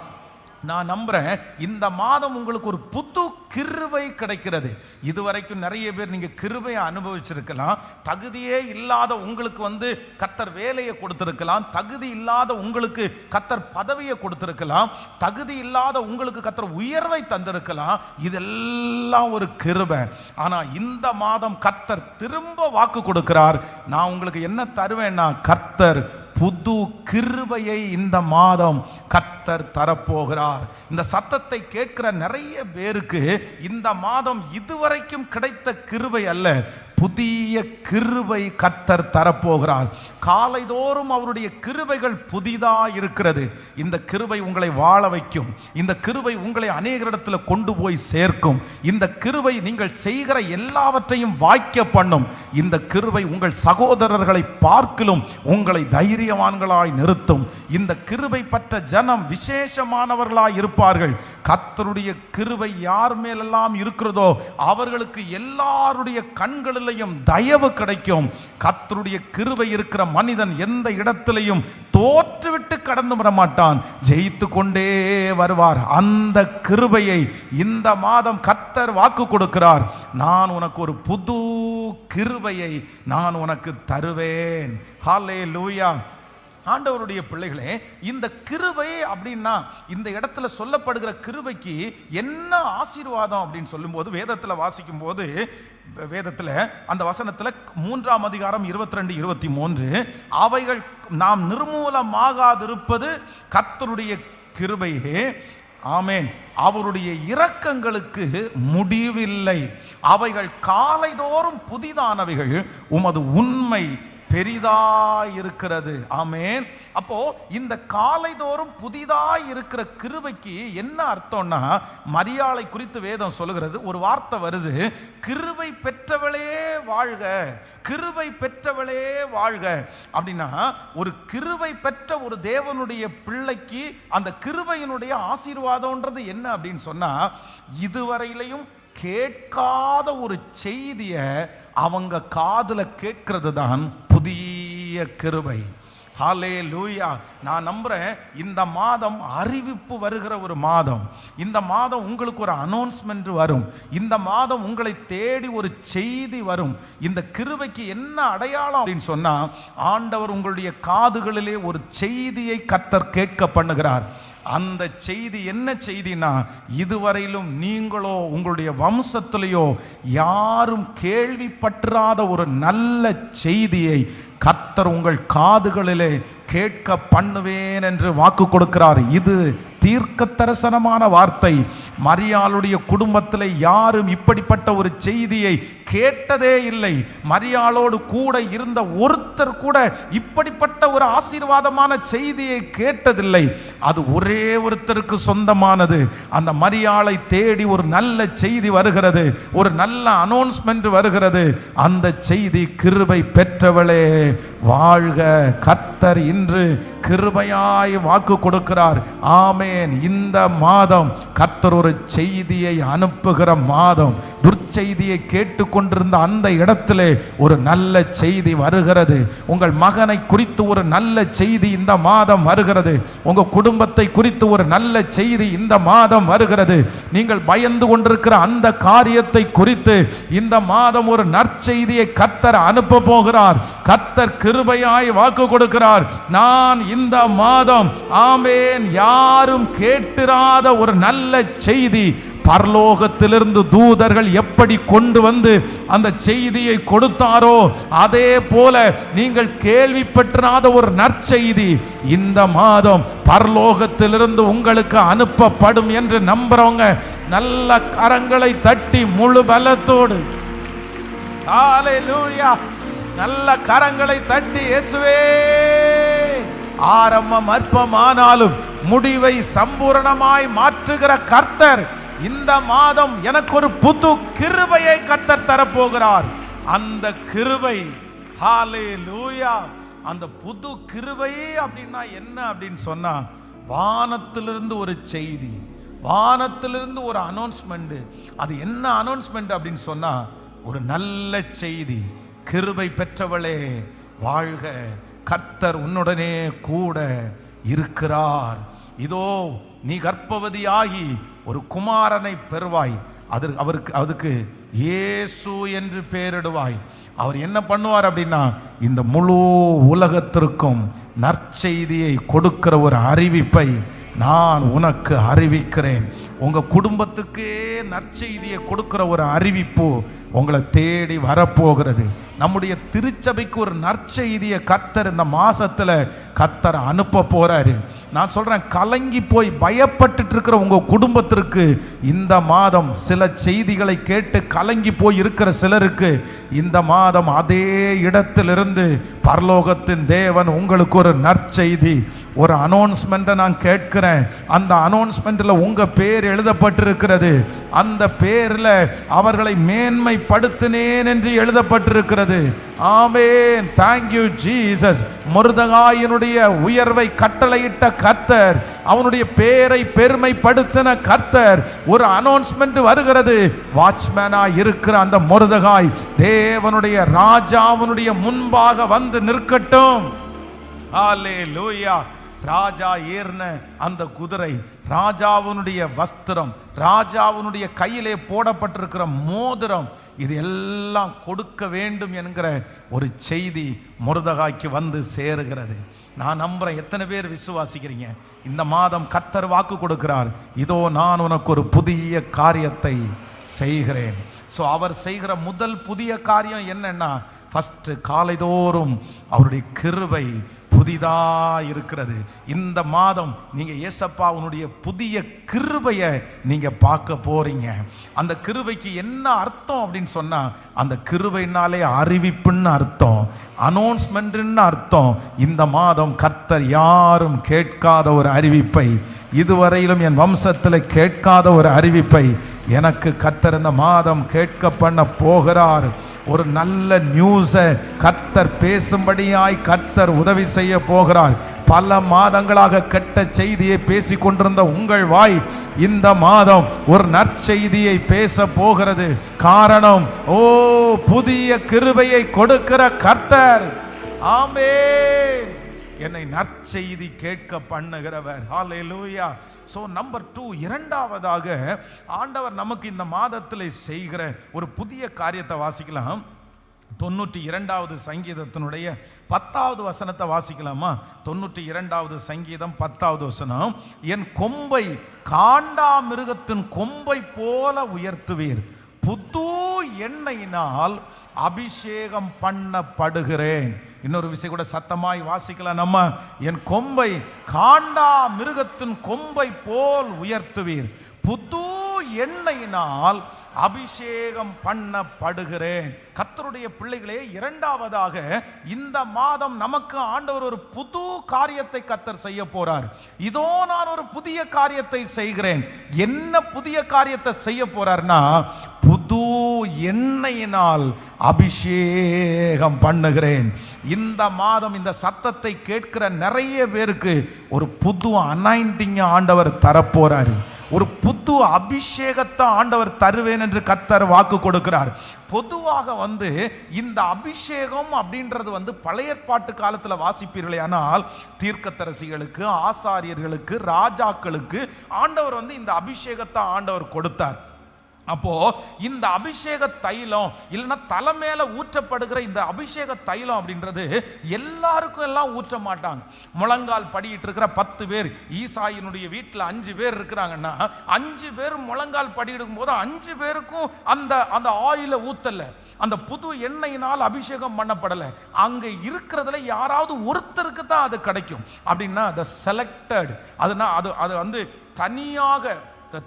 நான் நம்புறேன் இந்த மாதம் உங்களுக்கு ஒரு புது கிருபை கிடைக்கிறது. இதுவரைக்கும் நிறைய பேர் நீங்க கிருபையை அனுபவிச்சிருக்கலாம். தகுதியே இல்லாத உங்களுக்கு கர்த்தர் வேலையை கொடுத்திருக்கலாம். தகுதி இல்லாத உங்களுக்கு கர்த்தர் பதவியை கொடுத்திருக்கலாம். தகுதி இல்லாத உங்களுக்கு கர்த்தர் உயர்வை தந்திருக்கலாம். இதெல்லாம் ஒரு கிருபை. ஆனா இந்த மாதம் கர்த்தர் திரும்ப வாக்கு கொடுக்கிறார், நான் உங்களுக்கு என்ன தருவேன்னா, கர்த்தர் புது கிருபையை இந்த மாதம் கர்த்தர் கர்த்தர் தரப்போகிறார். இந்த சத்தத்தை கேட்கிற நிறைய பேருக்கு இந்த மாதம் இதுவரைக்கும் கிடைத்த கிருபை அல்ல, புதிய கிருபை கர்த்தர் தரப்போகிறார். காலைதோறும் அவருடைய கிருபைகள் புதிதாக இருக்கிறது. இந்த கிருபை உங்களை வாழ வைக்கும். இந்த கிருபை உங்களை அநேகரிடத்தில் கொண்டு போய் சேர்க்கும். இந்த கிருபை நீங்கள் செய்கிற எல்லாவற்றையும் வாய்க்க பண்ணும். இந்த கிருபை உங்கள் சகோதரர்களை பார்க்கிலும் உங்களை தைரியவான்களாய் நிறுத்தும். இந்த கிருபை பெற்ற ஜனம் விசேஷமானவர்களாய் இருப்பார்கள். கர்த்தருடைய கிருபை யார் மேலெல்லாம் இருக்கிறதோ அவர்களுக்கு எல்லாருடைய கண்களில் தயவு கிடைக்கும். கர்த்தருடைய கிருபை இருக்கிற மனிதன் எந்த இடத்திலையும் தோற்றுவிட்டு கடந்து விட மாட்டான், ஜெயித்து கொண்டே வருவார். அந்த கிருபையை இந்த மாதம் கர்த்தர் வாக்கு கொடுக்கிறார். நான் உனக்கு ஒரு புது கிருபையை நான் உனக்கு தருவேன். ஹல்லேலூயா. ஆண்டவருடைய பிள்ளைகளே, இந்த கிருபை அப்படின்னா இந்த இடத்துல சொல்லப்படுகிற கிருபைக்கு என்ன ஆசீர்வாதம் அப்படின்னு சொல்லும்போது, வேதத்தில் வாசிக்கும் போது வேதத்தில் அந்த வசனத்தில் 3ஆம் அதிகாரம் 22, 23 அவைகள் நாம் நிர்மூலமாகாதிருப்பது கர்த்தருடைய கிருபையே, ஆமேன், அவருடைய இரக்கங்களுக்கு முடிவில்லை, அவைகள் காலைதோறும் புதிதானவைகள், உமது உண்மை பெரிதாய் இருக்கிறது. ஆமேன். அப்போ இந்த காலைதோறும் புதிதாய் இருக்கிற கிருபைக்கு என்ன அர்த்தம்னா, மரியாளை குறித்து வேதம் சொல்லுகிறது. ஒரு வார்த்தை வருது, கிருபை பெற்றவளே வாழ்க, கிருபை பெற்றவளே வாழ்க. அப்படின்னா ஒரு கிருபை பெற்ற ஒரு தேவனுடைய பிள்ளைக்கு அந்த கிருபையினுடைய ஆசீர்வாதம்ன்றது என்ன அப்படின்னு சொன்னா, இதுவரையிலையும் கேட்காத ஒரு செய்தியை அவங்க காதுல கேட்கிறது தான் புதிய கிருபை. ஹல்லேலூயா. நான் நம்புறேன் இந்த மாதம் அறிவிப்பு வருகிற ஒரு மாதம். இந்த மாதம் உங்களுக்கு ஒரு அனௌன்ஸ்மெண்ட் வரும். இந்த மாதம் உங்களை தேடி ஒரு செய்தி வரும். இந்த கிருபைக்கு என்ன அடையாளம் அப்படின்னு சொன்னா, ஆண்டவர் உங்களுடைய காதுகளிலே ஒரு செய்தியை கர்த்தர் கேட்க பண்ணுகிறார். அந்த செய்தி என்ன செய்தினா, இதுவரையிலும் நீங்களோ உங்களுடைய வம்சத்திலேயோ யாரும் கேள்விப்பட்டிராத ஒரு நல்ல செய்தியை கர்த்தர் உங்கள் காதுகளிலே கேட்க பண்ணுவேன் என்று வாக்கு கொடுக்கிறார். இது தீர்க்க தரிசனமான வார்த்தை. மரியாளுடைய குடும்பத்தில் யாரும் இப்படிப்பட்ட ஒரு செய்தியை கேட்டதே இல்லை. மரியாளோடு கூட இருந்த ஒருத்தர் கூட இப்படிப்பட்ட ஒரு ஆசீர்வாதமான செய்தியை கேட்டதில்லை. அது ஒரே ஒருத்தருக்கு சொந்தமானது. அந்த மரியாளை தேடி ஒரு நல்ல செய்தி வருகிறது, ஒரு நல்ல அனௌன்ஸ்மெண்ட் வருகிறது. அந்த செய்தி, கிருபை பெற்றவளே வாழ்க. கர்த்தர் இன்று கிருபையாய் வாக்கு கொடுக்கிறார். ஆமேன். இந்த மாதம் கர்த்தர் ஒரு செய்தியை அனுப்புகிற மாதம். துர்ச்செய்தியை கேட்டுக்கொண்டிருந்த அந்த இடத்திலே ஒரு நல்ல செய்தி வருகிறது. உங்கள் மகனை குறித்து ஒரு நல்ல செய்தி இந்த மாதம் வருகிறது. உங்க குடும்பத்தை குறித்து ஒரு நல்ல செய்தி இந்த மாதம் வருகிறது. நீங்கள் பயந்து கொண்டிருக்கிற அந்த காரியத்தை குறித்து இந்த மாதம் ஒரு நற்செய்தியை கர்த்தர் அனுப்ப போகிறார். கர்த்தர் கிருபையாய் வாக்கு கொடுக்கிறார். நான் இந்த மாதம், ஆமேன், யாரும் கேட்டிராத ஒரு நல்ல செய்தி, பரலோகத்திலிருந்து தூதர்கள் எப்படி கொண்டு வந்து அந்த செய்தியை கொடுத்தாரோ அதே போல நீங்கள் கேள்விப்பட்டிராத ஒரு நற்செய்தி இந்த மாதம் பரலோகத்திலிருந்து உங்களுக்கு அனுப்பப்படும் என்று நம்புறவங்க நல்ல கரங்களை தட்டி முழு பலத்தோடு ஹல்லேலூயா, நல்ல கரங்களை தட்டி இயேசுவே, ஆரம்பம் அற்பமானாலும் முடிவை சம்பூரணமாய் மாற்றுகிற கர்த்தர் இந்த மாதம் எனக்கு ஒரு புது கிருபையை கர்த்தர் தரப்போகிறார். அந்த கிருபை, ஹல்லேலூயா, அந்த புது கிருபை அப்படின்னா என்ன அப்படின்னு சொன்னா, வானத்திலிருந்து ஒரு செய்தி, வானத்திலிருந்து ஒரு அனௌன்ஸ்மெண்ட். அது என்ன அனௌன்ஸ்மெண்ட் அப்படின்னு சொன்னா, ஒரு நல்ல செய்தி, கிருபை பெற்றவளே வாழ்க, கர்த்தர் உன்னுடனே கூட இருக்கிறார். இதோ நீ கர்ப்பவதியாகி ஒரு குமாரனை பெறுவாய், அதுக்கு இயேசு என்று பெயரிடுவாய். அவர் என்ன பண்ணுவார் அப்படின்னா, இந்த முழு உலகத்திற்கும் நற்செய்தியை கொடுக்கிற ஒரு அறிவிப்பை நான் உனக்கு அறிவிக்கிறேன். உங்க குடும்பத்துக்கே நற்செய்தியை கொடுக்கிற ஒரு அறிவிப்பு உங்களை தேடி வரப்போகிறது. நம்முடைய திருச்சபைக்கு ஒரு நற்செய்தியை கர்த்தர் இந்த மாசத்துல கர்த்தர் அனுப்ப போறாரு. நான் சொல்றேன், கலங்கி போய் பயப்பட்டுட்டு இருக்கிற உங்க குடும்பத்திற்கு இந்த மாதம் சில செய்திகளை கேட்டு கலங்கி போய் இருக்கிற சிலருக்கு இந்த மாதம் அதே இடத்திலிருந்து பரலோகத்தின் தேவன் உங்களுக்கு ஒரு நற்செய்தி, ஒரு அனௌன்ஸ்மெண்ட்டை நான் கேட்கிறேன். அந்த அனௌன்ஸ்மெண்ட்டில் உங்கள் பேர் எழுதப்பட்டிருக்கிறது. அந்த பேரில் அவர்களை மேன்மைப்படுத்தினேன் என்று எழுதப்பட்டிருக்கிறது. ஆமென். Thank you Jesus. மொர்தெகாயினுடைய உயர்வை கட்டளையிட்ட கர்த்தர், அவனுடைய பேரை பெருமைப்படுத்தின கர்த்தர், ஒரு அனௌன்ஸ்மெண்ட் வருகிறது. வாட்ச்மேனா இருக்கிற அந்த மொர்தெகாய் தேவனுடைய ராஜாவினுடைய முன்பாக வந்து நிற்கட்டும். ஹல்லேலூயா. ராஜா ஏறின அந்த குதிரை, ராஜாவினுடைய வஸ்திரம், ராஜாவினுடைய கையிலே போடப்பட்டிருக்கிற மோதிரம், இது எல்லாம் கொடுக்க வேண்டும் என்கிற ஒரு செய்தி மொர்தெகாய்க்கு வந்து சேருகிறது. நான் நம்புறேன், எத்தனை பேர் விசுவாசிக்கிறீங்க? இந்த மாதம் கர்த்தர் வாக்கு கொடுக்கிறார், இதோ நான் உனக்கு ஒரு புதிய காரியத்தை செய்கிறேன். ஸோ அவர் செய்கிற முதல் புதிய காரியம் என்னன்னா, ஃபர்ஸ்ட் காலைதோறும் அவருடைய கிருபை புதிதா இருக்கிறது. இந்த மாதம் நீங்க ஏசப்பா உன்னுடைய புதிய கிருபையை நீங்க பார்க்க போறீங்க. அந்த கிருபைக்கு என்ன அர்த்தம் அப்படின்னு சொன்னா, அந்த கிருபைனாலே அறிவிப்புன்னு அர்த்தம், அனௌன்ஸ்மெண்ட்னு அர்த்தம். இந்த மாதம் கர்த்தர் யாரும் கேட்காத ஒரு அறிவிப்பை, இதுவரையிலும் என் வம்சத்தில் கேட்காத ஒரு அறிவிப்பை எனக்கு கர்த்தர் இந்த மாதம் கேட்க பண்ண போகிறார். ஒரு நல்ல நியூஸை கர்த்தர் பேசும்படியாய் கர்த்தர் உதவி செய்ய போகிறார். பல மாதங்களாக கெட்ட செய்தியை பேசிக் கொண்டிருந்த உங்கள் வாய் இந்த மாதம் ஒரு நற்செய்தியை பேச போகிறது. காரணம், புதிய கிருபையை கொடுக்கிற கர்த்தர். ஆமென். என்னை நற்செய்தி கேட்க பண்ணுகிறவர். ஹல்லேலூயா. ஸோ நம்பர் 2, இரண்டாவதாக ஆண்டவர் நமக்கு இந்த மாதத்தில் செய்கிற ஒரு புதிய காரியத்தை வாசிக்கலாம். 92வது சங்கீதத்தினுடைய 10வது வசனத்தை வாசிக்கலாமா? 92வது சங்கீதம் 10வது வசனம். என் கொம்பை காண்டா மிருகத்தின் கொம்பை போல உயர்த்துவீர், புது எண்ணெயினால் அபிஷேகம் பண்ணப்படுகிறேன். இன்னொரு விஷயம் கூட சத்தமாய் வாசிக்கலாம் நம்ம. என் கொம்பை காண்டா மிருகத்தின் கொம்பை போல் உயர்த்துவீர், புது எண்ணெயினால் அபிஷேகம் பண்ணப்படுகிறேன். கர்த்தருடைய பிள்ளைகளே, இரண்டாவதாக இந்த மாதம் நமக்கு ஆண்டவர் ஒரு புது காரியத்தை கர்த்தர் செய்ய போறார். இதோ நான் ஒரு புதிய காரியத்தை செய்கிறேன். என்ன புதிய காரியத்தை செய்ய போறார்னா, புது எண்ணெயினால் அபிஷேகம் பண்ணுகிறேன். இந்த மாதம் இந்த சத்தத்தை கேட்கிற நிறைய பேருக்கு ஒரு புது அனாயிண்டிங் ஆண்டவர் தரப்போறாரு. ஒரு புது அபிஷேகத்தை ஆண்டவர் தருவேன் என்று கர்த்தர் வாக்கு கொடுக்கிறார். பொதுவாக இந்த அபிஷேகம் அப்படின்றது பழைய ஏற்பாட்டு காலத்தில் வாசிப்பீர்களே, ஆனால் தீர்க்கதரிசிகளுக்கு, ஆசாரியர்களுக்கு, ராஜாக்களுக்கு ஆண்டவர் இந்த அபிஷேகத்தை ஆண்டவர் கொடுத்தார். அப்போ இந்த அபிஷேக தைலம் இல்லைன்னா தலை மேல ஊற்றப்படுகிற இந்த அபிஷேக தைலம் அப்படின்றது எல்லாருக்கும் எல்லாம் ஊற்ற மாட்டாங்க. முழங்கால் படியிட்டு இருக்கிற 10 பேர், ஈசாயினுடைய வீட்டில் 5 பேர் இருக்கிறாங்கன்னா 5 பேர் முழங்கால் படியிடும் போது 5 பேருக்கும் அந்த ஆயில ஊத்தல, அந்த புது எண்ணெயினால் அபிஷேகம் பண்ணப்படலை. அங்க இருக்கிறதுல யாராவது ஒருத்தருக்கு தான் அது கிடைக்கும். அப்படின்னா அது செலக்டட், அது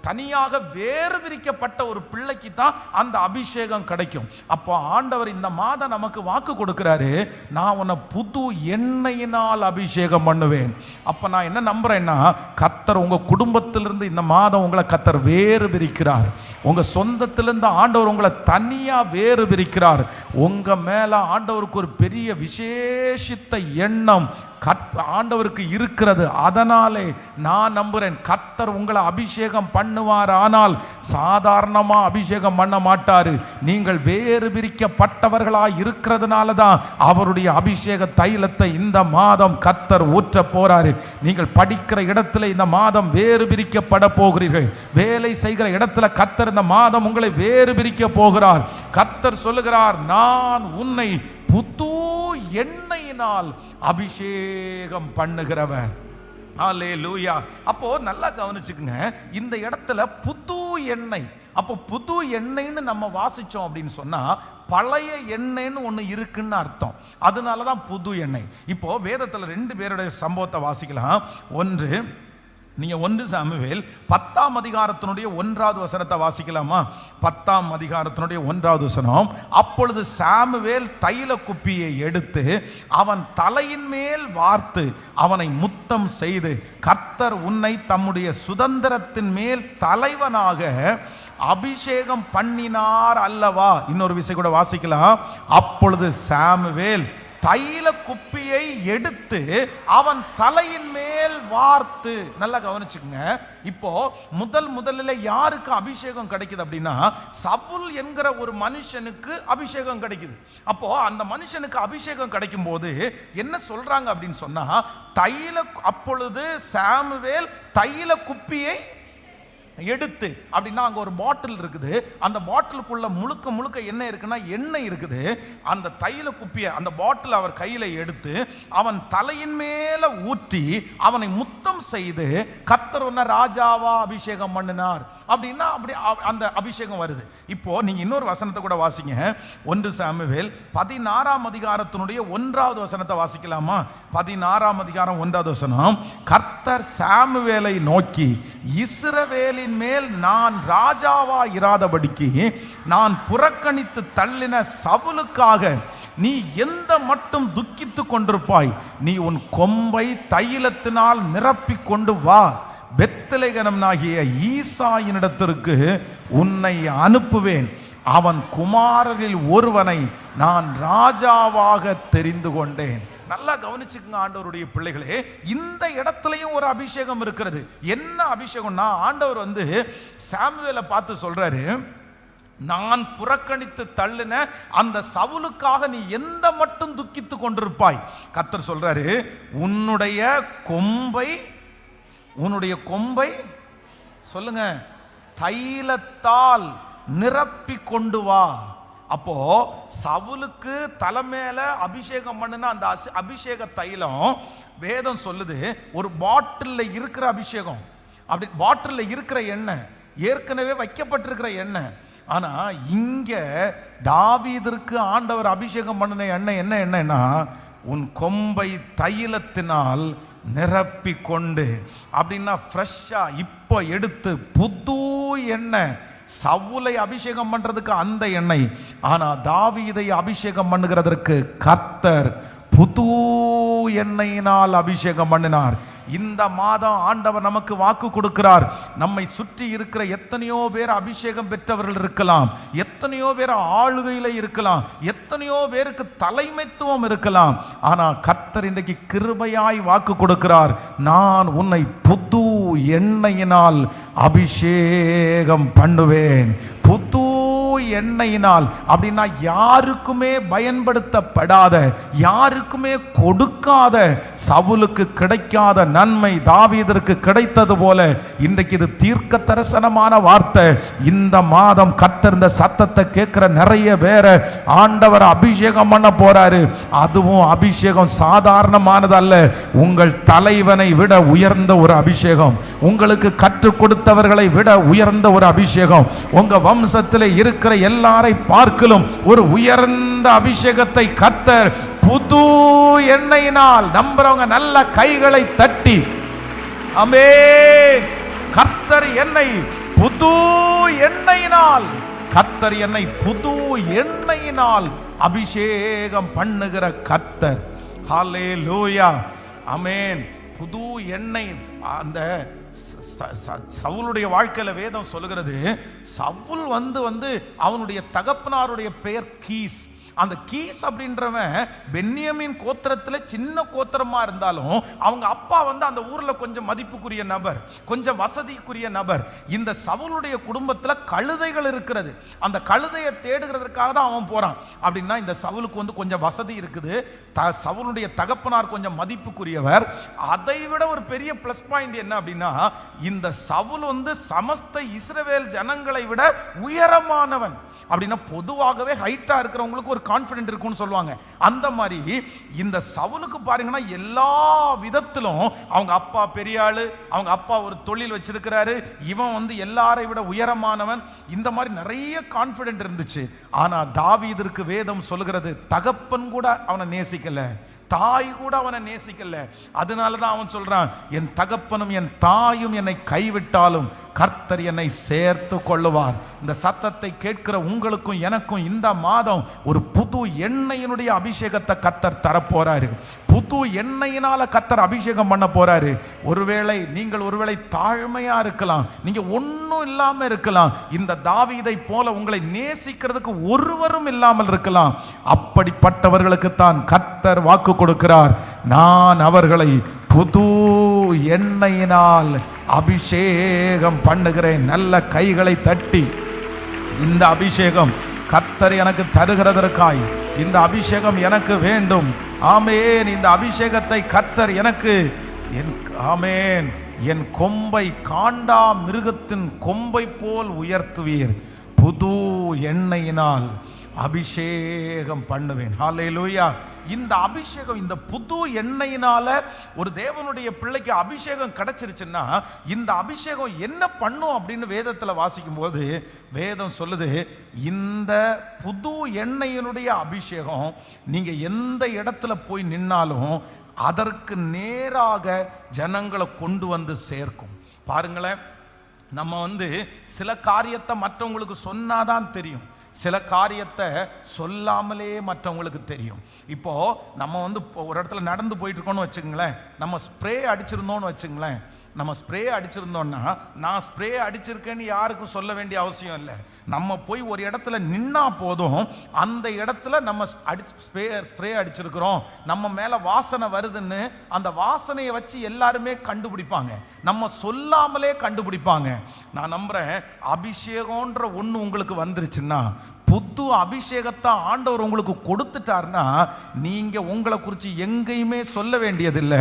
தனியாக வேறு பிரிக்கப்பட்ட ஒரு பிள்ளைக்கு தான் அந்த அபிஷேகம் கிடைக்கும். அப்போ ஆண்டவர் இந்த மாதம் நமக்கு வாக்கு கொடுக்கிறாரு, நான் உன்னை புது எண்ணெயினால் அபிஷேகம் பண்ணுவேன். அப்ப நான் என்ன நம்புறேன்னா, கர்த்தர் உங்க குடும்பத்திலிருந்து இந்த மாதம் உங்களை கர்த்தர் வேறு பிரிக்கிறார். உங்க சொந்தத்திலிருந்து ஆண்டவர் உங்களை தனியா வேறு பிரிக்கிறார். உங்க மேல ஆண்டவருக்கு ஒரு பெரிய விசேஷித்த எண்ணம் ஆண்டவருக்கு இருக்கிறது. அதனாலே நான் நம்புறேன், கர்த்தர் உங்களை அபிஷேகம் பண்ணுவார். ஆனால் சாதாரணமா அபிஷேகம் பண்ண மாட்டாரு. நீங்கள் வேறு பிரிக்கப்பட்டவர்களாய் இருக்கிறதுனால தான் அவருடைய அபிஷேக தைலத்தை இந்த மாதம் கர்த்தர் ஊற்ற போறாரு. நீங்கள் படிக்கிற இடத்துல இந்த மாதம் வேறு பிரிக்கப்பட போகிறீர்கள். வேலை செய்கிற இடத்துல கர்த்தர் இந்த மாதம் உங்களை வேறு பிரிக்க போகிறார். கர்த்தர் சொல்லுகிறார், நான் உன்னை புது எண்ணெயினால் அபிஷேகம் பண்ணுகிறவர். ஹல்லேலூயா. அப்போ நல்லா கவனிச்சுக்குங்க, இந்த இடத்துல புது எண்ணெய். அப்போ புது எண்ணெய்ன்னு நம்ம வாசிச்சோம் அப்படின்னு சொன்னா பழைய எண்ணெய்ன்னு ஒன்று இருக்குன்னு அர்த்தம். அதனால தான் புது எண்ணெய். இப்போ வேதத்தில் 2 பேருடைய சம்பவத்தை வாசிக்கலாம். ஒன்று, நீங்க 1 சாமுவேல் 10ஆம் அதிகாரத்தினுடைய 1வது வசனத்தை வாசிக்கலாமா? 10ஆம் அதிகாரத்தினுடைய 1வது வசனம். அப்பொழுது சாமுவேல் தைல குப்பியை எடுத்து அவன் தலையின் மேல் வார்த்து அவனை முத்தம் செய்து, கர்த்தர் உன்னை தம்முடைய சுதந்திரத்தின் மேல் தலைவனாக அபிஷேகம் பண்ணினார் அல்லவா. இன்னொரு விஷயம் கூட வாசிக்கலாம். அப்பொழுது சாமுவேல் தைல குப்பியை எடுத்து அவன் தலையின் மேல் வார்த்து. நல்லா கவனிச்சுக்கங்க. இப்போ முதல்ல யாருக்கு அபிஷேகம் கிடைக்குது அப்படின்னா சவுல் என்கிற ஒரு மனுஷனுக்கு அபிஷேகம் கிடைக்குது. அப்போ அந்த மனுஷனுக்கு அபிஷேகம் கிடைக்கும் போது என்ன சொல்றாங்க அப்படின்னு சொன்னா, அப்பொழுது சாமுவேல் தைல குப்பியை எடுத்து, அப்படின்னா அங்க ஒரு பாட்டில் இருக்குது. அந்த பாட்டிலுக்குள்ள முழுக்க என்ன இருக்குன்னா எண்ணெய் இருக்குது. அந்த தைல குப்பியை அந்த பாட்டில் அவர் கையில எடுத்து அவன் தலையின் மேல ஊற்றி அவனை முத்தம் செய்து, கர்த்தர் உன்னை ராஜாவா அபிஷேகம் பண்ணினார் அப்படின்னா அப்படி அந்த அபிஷேகம் வருது. இப்போ நீங்க இன்னொரு வசனத்தை கூட வாசிங்க. 1 சாமுவேல் 16ஆம் அதிகாரத்தினுடைய 1வது வசனத்தை வாசிக்கலாமா? 16ஆம் அதிகாரம் 1வது வசனம். கர்த்தர் சாமுவேலை நோக்கி, இஸ்ரவேலின் மேல் நான் ராஜாவா இராதபடிக்கு நான் புறக்கணித்து தள்ளின சவுலுக்காக நீ எந்த மட்டும் துக்கித்து கொண்டிருப்பாய்? நீ உன் கொம்பை தைலத்தினால் நிரப்பி கொண்டு வா, பெத்லெகேமாகிய ஈசாயினிடத்திற்கு உன்னை அனுப்புவேன். அவன் குமாரரில் ஒருவனை நான் ராஜாவாக தெரிந்து கொண்டேன். நல்லா கவனிச்சுக்கங்க ஆண்டவருடைய பிள்ளைகளே. இந்த இடத்துலயும் ஒரு அபிஷேகம் இருக்கிறது. என்ன அபிஷேகம்னா, ஆண்டவர் சாமுவேலை பார்த்து சொல்றாரு, நான் புறக்கணித்து தள்ளின அந்த சவுலுக்காக நீ எந்த மட்டும் துக்கித்து கொண்டிருப்பாய்? கர்த்தர் சொல்றாரு, உன்னுடைய கொம்பை சொல்லுங்க தைலத்தால் நிரப்பி கொண்டு வா. அப்போ சவுலுக்கு தலைமையில அபிஷேகம் பண்ணுன அந்த அபிஷேக தைலம் வேதம் சொல்லுது ஒரு பாட்டில்ல இருக்கிற அபிஷேகம். அப்படி பாட்டில்ல இருக்கிற எண்ணெய், ஏற்கனவே வைக்கப்பட்டிருக்கிற எண்ணெய். ஆனா இங்க தாவீதிற்கு ஆண்டவர் அபிஷேகம் பண்ணின எண்ணெய் என்ன எண்ணெய்னா, உன் கொம்பை தைலத்தினால் நிரப்பி கொண்டு. அப்படின்னா ஃப்ரெஷ்ஷா இப்போ எடுத்து புது எண்ணெய். சவுலை அபிஷேகம் பண்றதுக்கு அந்த எண்ணெய், ஆனா தாவீதை அபிஷேகம் பண்ணுகிறதற்கு கர்த்தர் புது எண்ணெயினால் அபிஷேகம் பண்ணினார். இந்த மாதம் ஆண்டவர் நமக்கு வாக்கு கொடுக்கிறார். நம்மை சுற்றி இருக்கிற எத்தனையோ பேர் அபிஷேகம் பெற்றவர்கள் இருக்கலாம், எத்தனையோ பேர் ஆளுகையில இருக்கலாம், எத்தனையோ பேருக்கு தலைமைத்துவம் இருக்கலாம். ஆனா கர்த்தர் இன்றைக்கு கிருபையாய் வாக்கு கொடுக்கிறார், நான் உன்னை புது எண்ணெயினால் அபிஷேகம் பண்ணுவேன். புது எண்ணெயினால் அப்படின்னா யாருக்குமே பயன்படுத்தப்படாத, யாருக்குமே கொடுக்காத, சவுலுக்கு கிடைக்காத நன்மை தாவீதிற்கு கிடைத்தது போல இன்றைக்கு இது தீர்க்க தரிசனமான வார்த்தை. இந்த மாதம் கர்த்தர் இந்த சத்தத்தை கேட்கிற நிறைய பேரை ஆண்டவர் அபிஷேகம் பண்ண போறாரு. அதுவும் அபிஷேகம் சாதாரணமானது அல்ல. உங்கள் தலைவனை விட உயர்ந்த ஒரு அபிஷேகம், உங்களுக்கு கற்றுக் கொடுத்தவர்களை விட உயர்ந்த ஒரு அபிஷேகம், உங்க வம்சத்தில் இருக்கிற எல்லாரை பார்க்கலும் ஒரு உயர்ந்த அபிஷேகத்தை கர்த்தர் புது எண்ணெயினால், நம்புறவங்க நல்ல கைகளை தட்டி ஆமென். கர்த்தர் என்னை புது எண்ணெயினால், கர்த்தர் என்னை புது எண்ணெயினால் அபிஷேகம் பண்ணுகிற கர்த்தர். ஹல்லேலூயா, ஆமென். புது எண்ணெய். அந்த சவுலுடைய வாழ்க்கையில வேதம் சொல்லுகிறது, சவுல் அவனுடைய தகப்பனாருடைய பெயர் கீஸ். அந்த கீஸ் அப்படின்றவன் பென்யமீன் கோத்திரத்துல சின்ன கோத்திரமா இருந்தாலும் அவங்க அப்பா அந்த ஊர்ல கொஞ்சம் மதிப்புக்குரிய நபர், கொஞ்சம் வசதிக்குரிய நபர். இந்த சவுலுடைய குடும்பத்துல கழுதைகள் இருக்கிறது. அந்த கழுதையை தேடுகிறதுக்காக தான் அவன் போறான். அப்படின்னா இந்த சவுலுக்கு கொஞ்சம் வசதி இருக்குது, சவுலுடைய தகப்பனார் கொஞ்சம் மதிப்புக்குரியவர். அதை விட ஒரு பெரிய பிளஸ் பாயிண்ட் என்ன அப்படின்னா, இந்த சவுல் சமஸ்த இஸ்ரவேல் ஜனங்களை விட உயரமானவன். அப்படின்னா பொதுவாகவே ஹைட்டா இருக்கிறவங்களுக்கு ஒரு கான்ஃபிடென்ட் இருக்கும்னு சொல்லுவாங்க. அந்த மாதிரி இந்த சவுலுக்கு பாருங்கன்னா எல்லா விதத்திலும் அவங்க அப்பா பெரிய ஆளு, அவங்க அப்பா ஒரு தொழில் வச்சிருக்கிறாரு, இவன் வந்து எல்லாரை விட உயரமானவன், இந்த மாதிரி நிறைய கான்ஃபிடென்ட் இருந்துச்சு. ஆனா தாவீதிற்கு வேதம் சொல்லுகிறது தகப்பன் கூட அவனை நேசிக்கல, தாய் கூட அவனை நேசிக்கல. அதனாலதான் அவன் சொல்றான், என் தகப்பனும் என் தாயும் என்னை கைவிட்டாலும் கர்த்தர் என்னை சேர்த்து கொள்ளுவார். இந்த சத்தத்தை கேட்கிற உங்களுக்கும் எனக்கும் இந்த மாதம் ஒரு புது எண்ணெயினுடைய அபிஷேகத்தை கர்த்தர் தரப்போறாரு. புது எண்ணெயினால கர்த்தர் அபிஷேகம் பண்ண போறாரு. ஒருவேளை நீங்கள் ஒருவேளை தாழ்மையா இருக்கலாம், நீங்க ஒன்னும் இல்லாம இருக்கலாம், இந்த தாவீதை போல உங்களை நேசிக்கிறதுக்கு ஒருவரும் இல்லாமல் இருக்கலாம். அப்படிப்பட்டவர்களுக்கு தான் கர்த்தர் வாக்கு கொடுக்கிறார், நான் அவர்களை புது எண்ணெயினால் அபிஷேகம் பண்ணுகிறேன். நல்ல கைகளை தட்டி இந்த அபிஷேகம் கர்த்தர் எனக்கு தருகிறதற்காய், இந்த அபிஷேகம் எனக்கு வேண்டும். ஆமேன். இந்த அபிஷேகத்தை கர்த்தர் எனக்கு ஆமேன் என் கொம்பை காண்டா மிருகத்தின் கொம்பை போல் உயர்த்துவீர், புது எண்ணெயினால் அபிஷேகம் பண்ணுவேன். ஹல்லேலூயா. இந்த அபிஷேகம், இந்த புது எண்ணெயினால ஒரு தேவனுடைய பிள்ளைக்கு அபிஷேகம் கிடைச்சிருச்சுன்னா இந்த அபிஷேகம் என்ன பண்ணும் அப்படின்னு வேதத்தில் வாசிக்கும் போது வேதம் சொல்லுது, இந்த புது எண்ணெயினுடைய அபிஷேகம் நீங்க எந்த இடத்துல போய் நின்னாலும் அதற்கு நேராக ஜனங்களை கொண்டு வந்து சேர்க்கும். பாருங்களேன், நம்ம வந்து சில காரியத்தை மற்றவங்களுக்கு சொன்னாதான் தெரியும், சில காரியத்தை சொல்லாமலே மற்றவங்களுக்கு தெரியும். இப்போ நம்ம வந்து ஒரு இடத்துல நடந்து போயிட்டு இருக்கோம்னு வச்சுங்களேன், நம்ம ஸ்ப்ரே அடிச்சிருந்தோம்னு வச்சுங்களேன், நம்ம ஸ்ப்ரே அடிச்சிருந்தோம்னா நான் ஸ்ப்ரே அடிச்சிருக்கேன்னு யாருக்கும் சொல்ல வேண்டிய அவசியம் இல்லை. நம்ம போய் ஒரு இடத்துல நின்னா போதும், அந்த இடத்துல நம்ம ஸ்ப்ரே அடிச்சிருக்கிறோம், நம்ம மேல வாசனை வருதுன்னு அந்த வாசனையை வச்சு எல்லாருமே கண்டுபிடிப்பாங்க, நம்ம சொல்லாமலே கண்டுபிடிப்பாங்க. நான் நம்புறேன், அபிஷேகம்ன்ற ஒன்று உங்களுக்கு வந்துருச்சுன்னா, புது அபிஷேகத்தை ஆண்டவர் உங்களுக்கு கொடுத்துட்டார்னா நீங்க உங்களை குறித்து எங்கேயுமே சொல்ல வேண்டியதில்லை,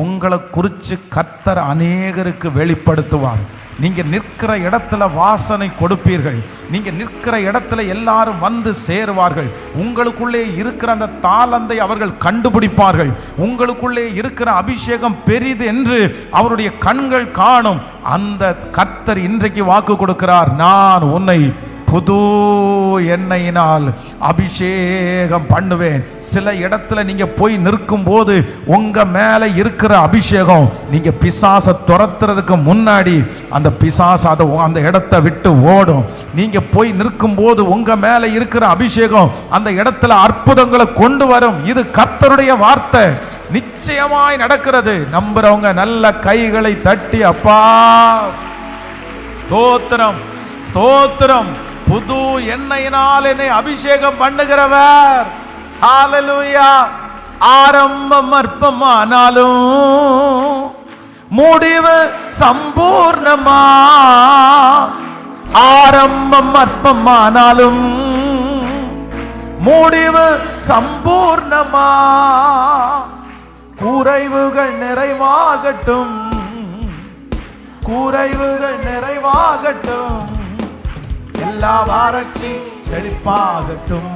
உங்களை குறித்து கர்த்தர் அநேகருக்கு வெளிப்படுத்துவார். நீங்க நிற்கிற இடத்துல வாசனை கொடுப்பீர்கள், நீங்க நிற்கிற இடத்துல எல்லாரும் வந்து சேருவார்கள். உங்களுக்குள்ளே இருக்கிற அந்த தாளந்தை அவர்கள் கண்டுபிடிப்பார்கள். உங்களுக்குள்ளே இருக்கிற அபிஷேகம் பெரிது என்று அவருடைய கண்கள் காணும். அந்த கர்த்தர் இன்றைக்கு வாக்கு கொடுக்கிறார், நான் உன்னை புது எண்ணெயினால் அபிஷேகம் பண்ணுவேன். சில இடத்துல நீங்க போய் நிற்கும் போது உங்க மேல இருக்கிற அபிஷேகம், நீங்க பிசாசை துரத்துறதுக்கு முன்னாடி அந்த பிசாசு அந்த இடத்தை விட்டு ஓடும். நீங்க போய் நிற்கும் போது உங்க மேல இருக்கிற அபிஷேகம் அந்த இடத்துல அற்புதங்களை கொண்டு வரும். இது கர்த்தருடைய வார்த்தை, நிச்சயமாய் நடக்கிறது. நம்புறவங்க நல்ல கைகளை தட்டி அப்பா ஸ்தோத்திரம் ஸ்தோத்திரம், புது எண்ணெயினால் என்னை அபிஷேகம் பண்ணுகிறவர். ஹல்லேலூயா. ஆரம்பம் அற்பமானாலும் முடிவு சம்பூர்ணமா, ஆரம்பம் அற்பமானாலும் முடிவு சம்பூர்ணமா, குறைவுகள் நிறைவாகட்டும், குறைவுகள் நிறைவாகட்டும், எல்லா வறட்சி செழிப்பாகட்டும்,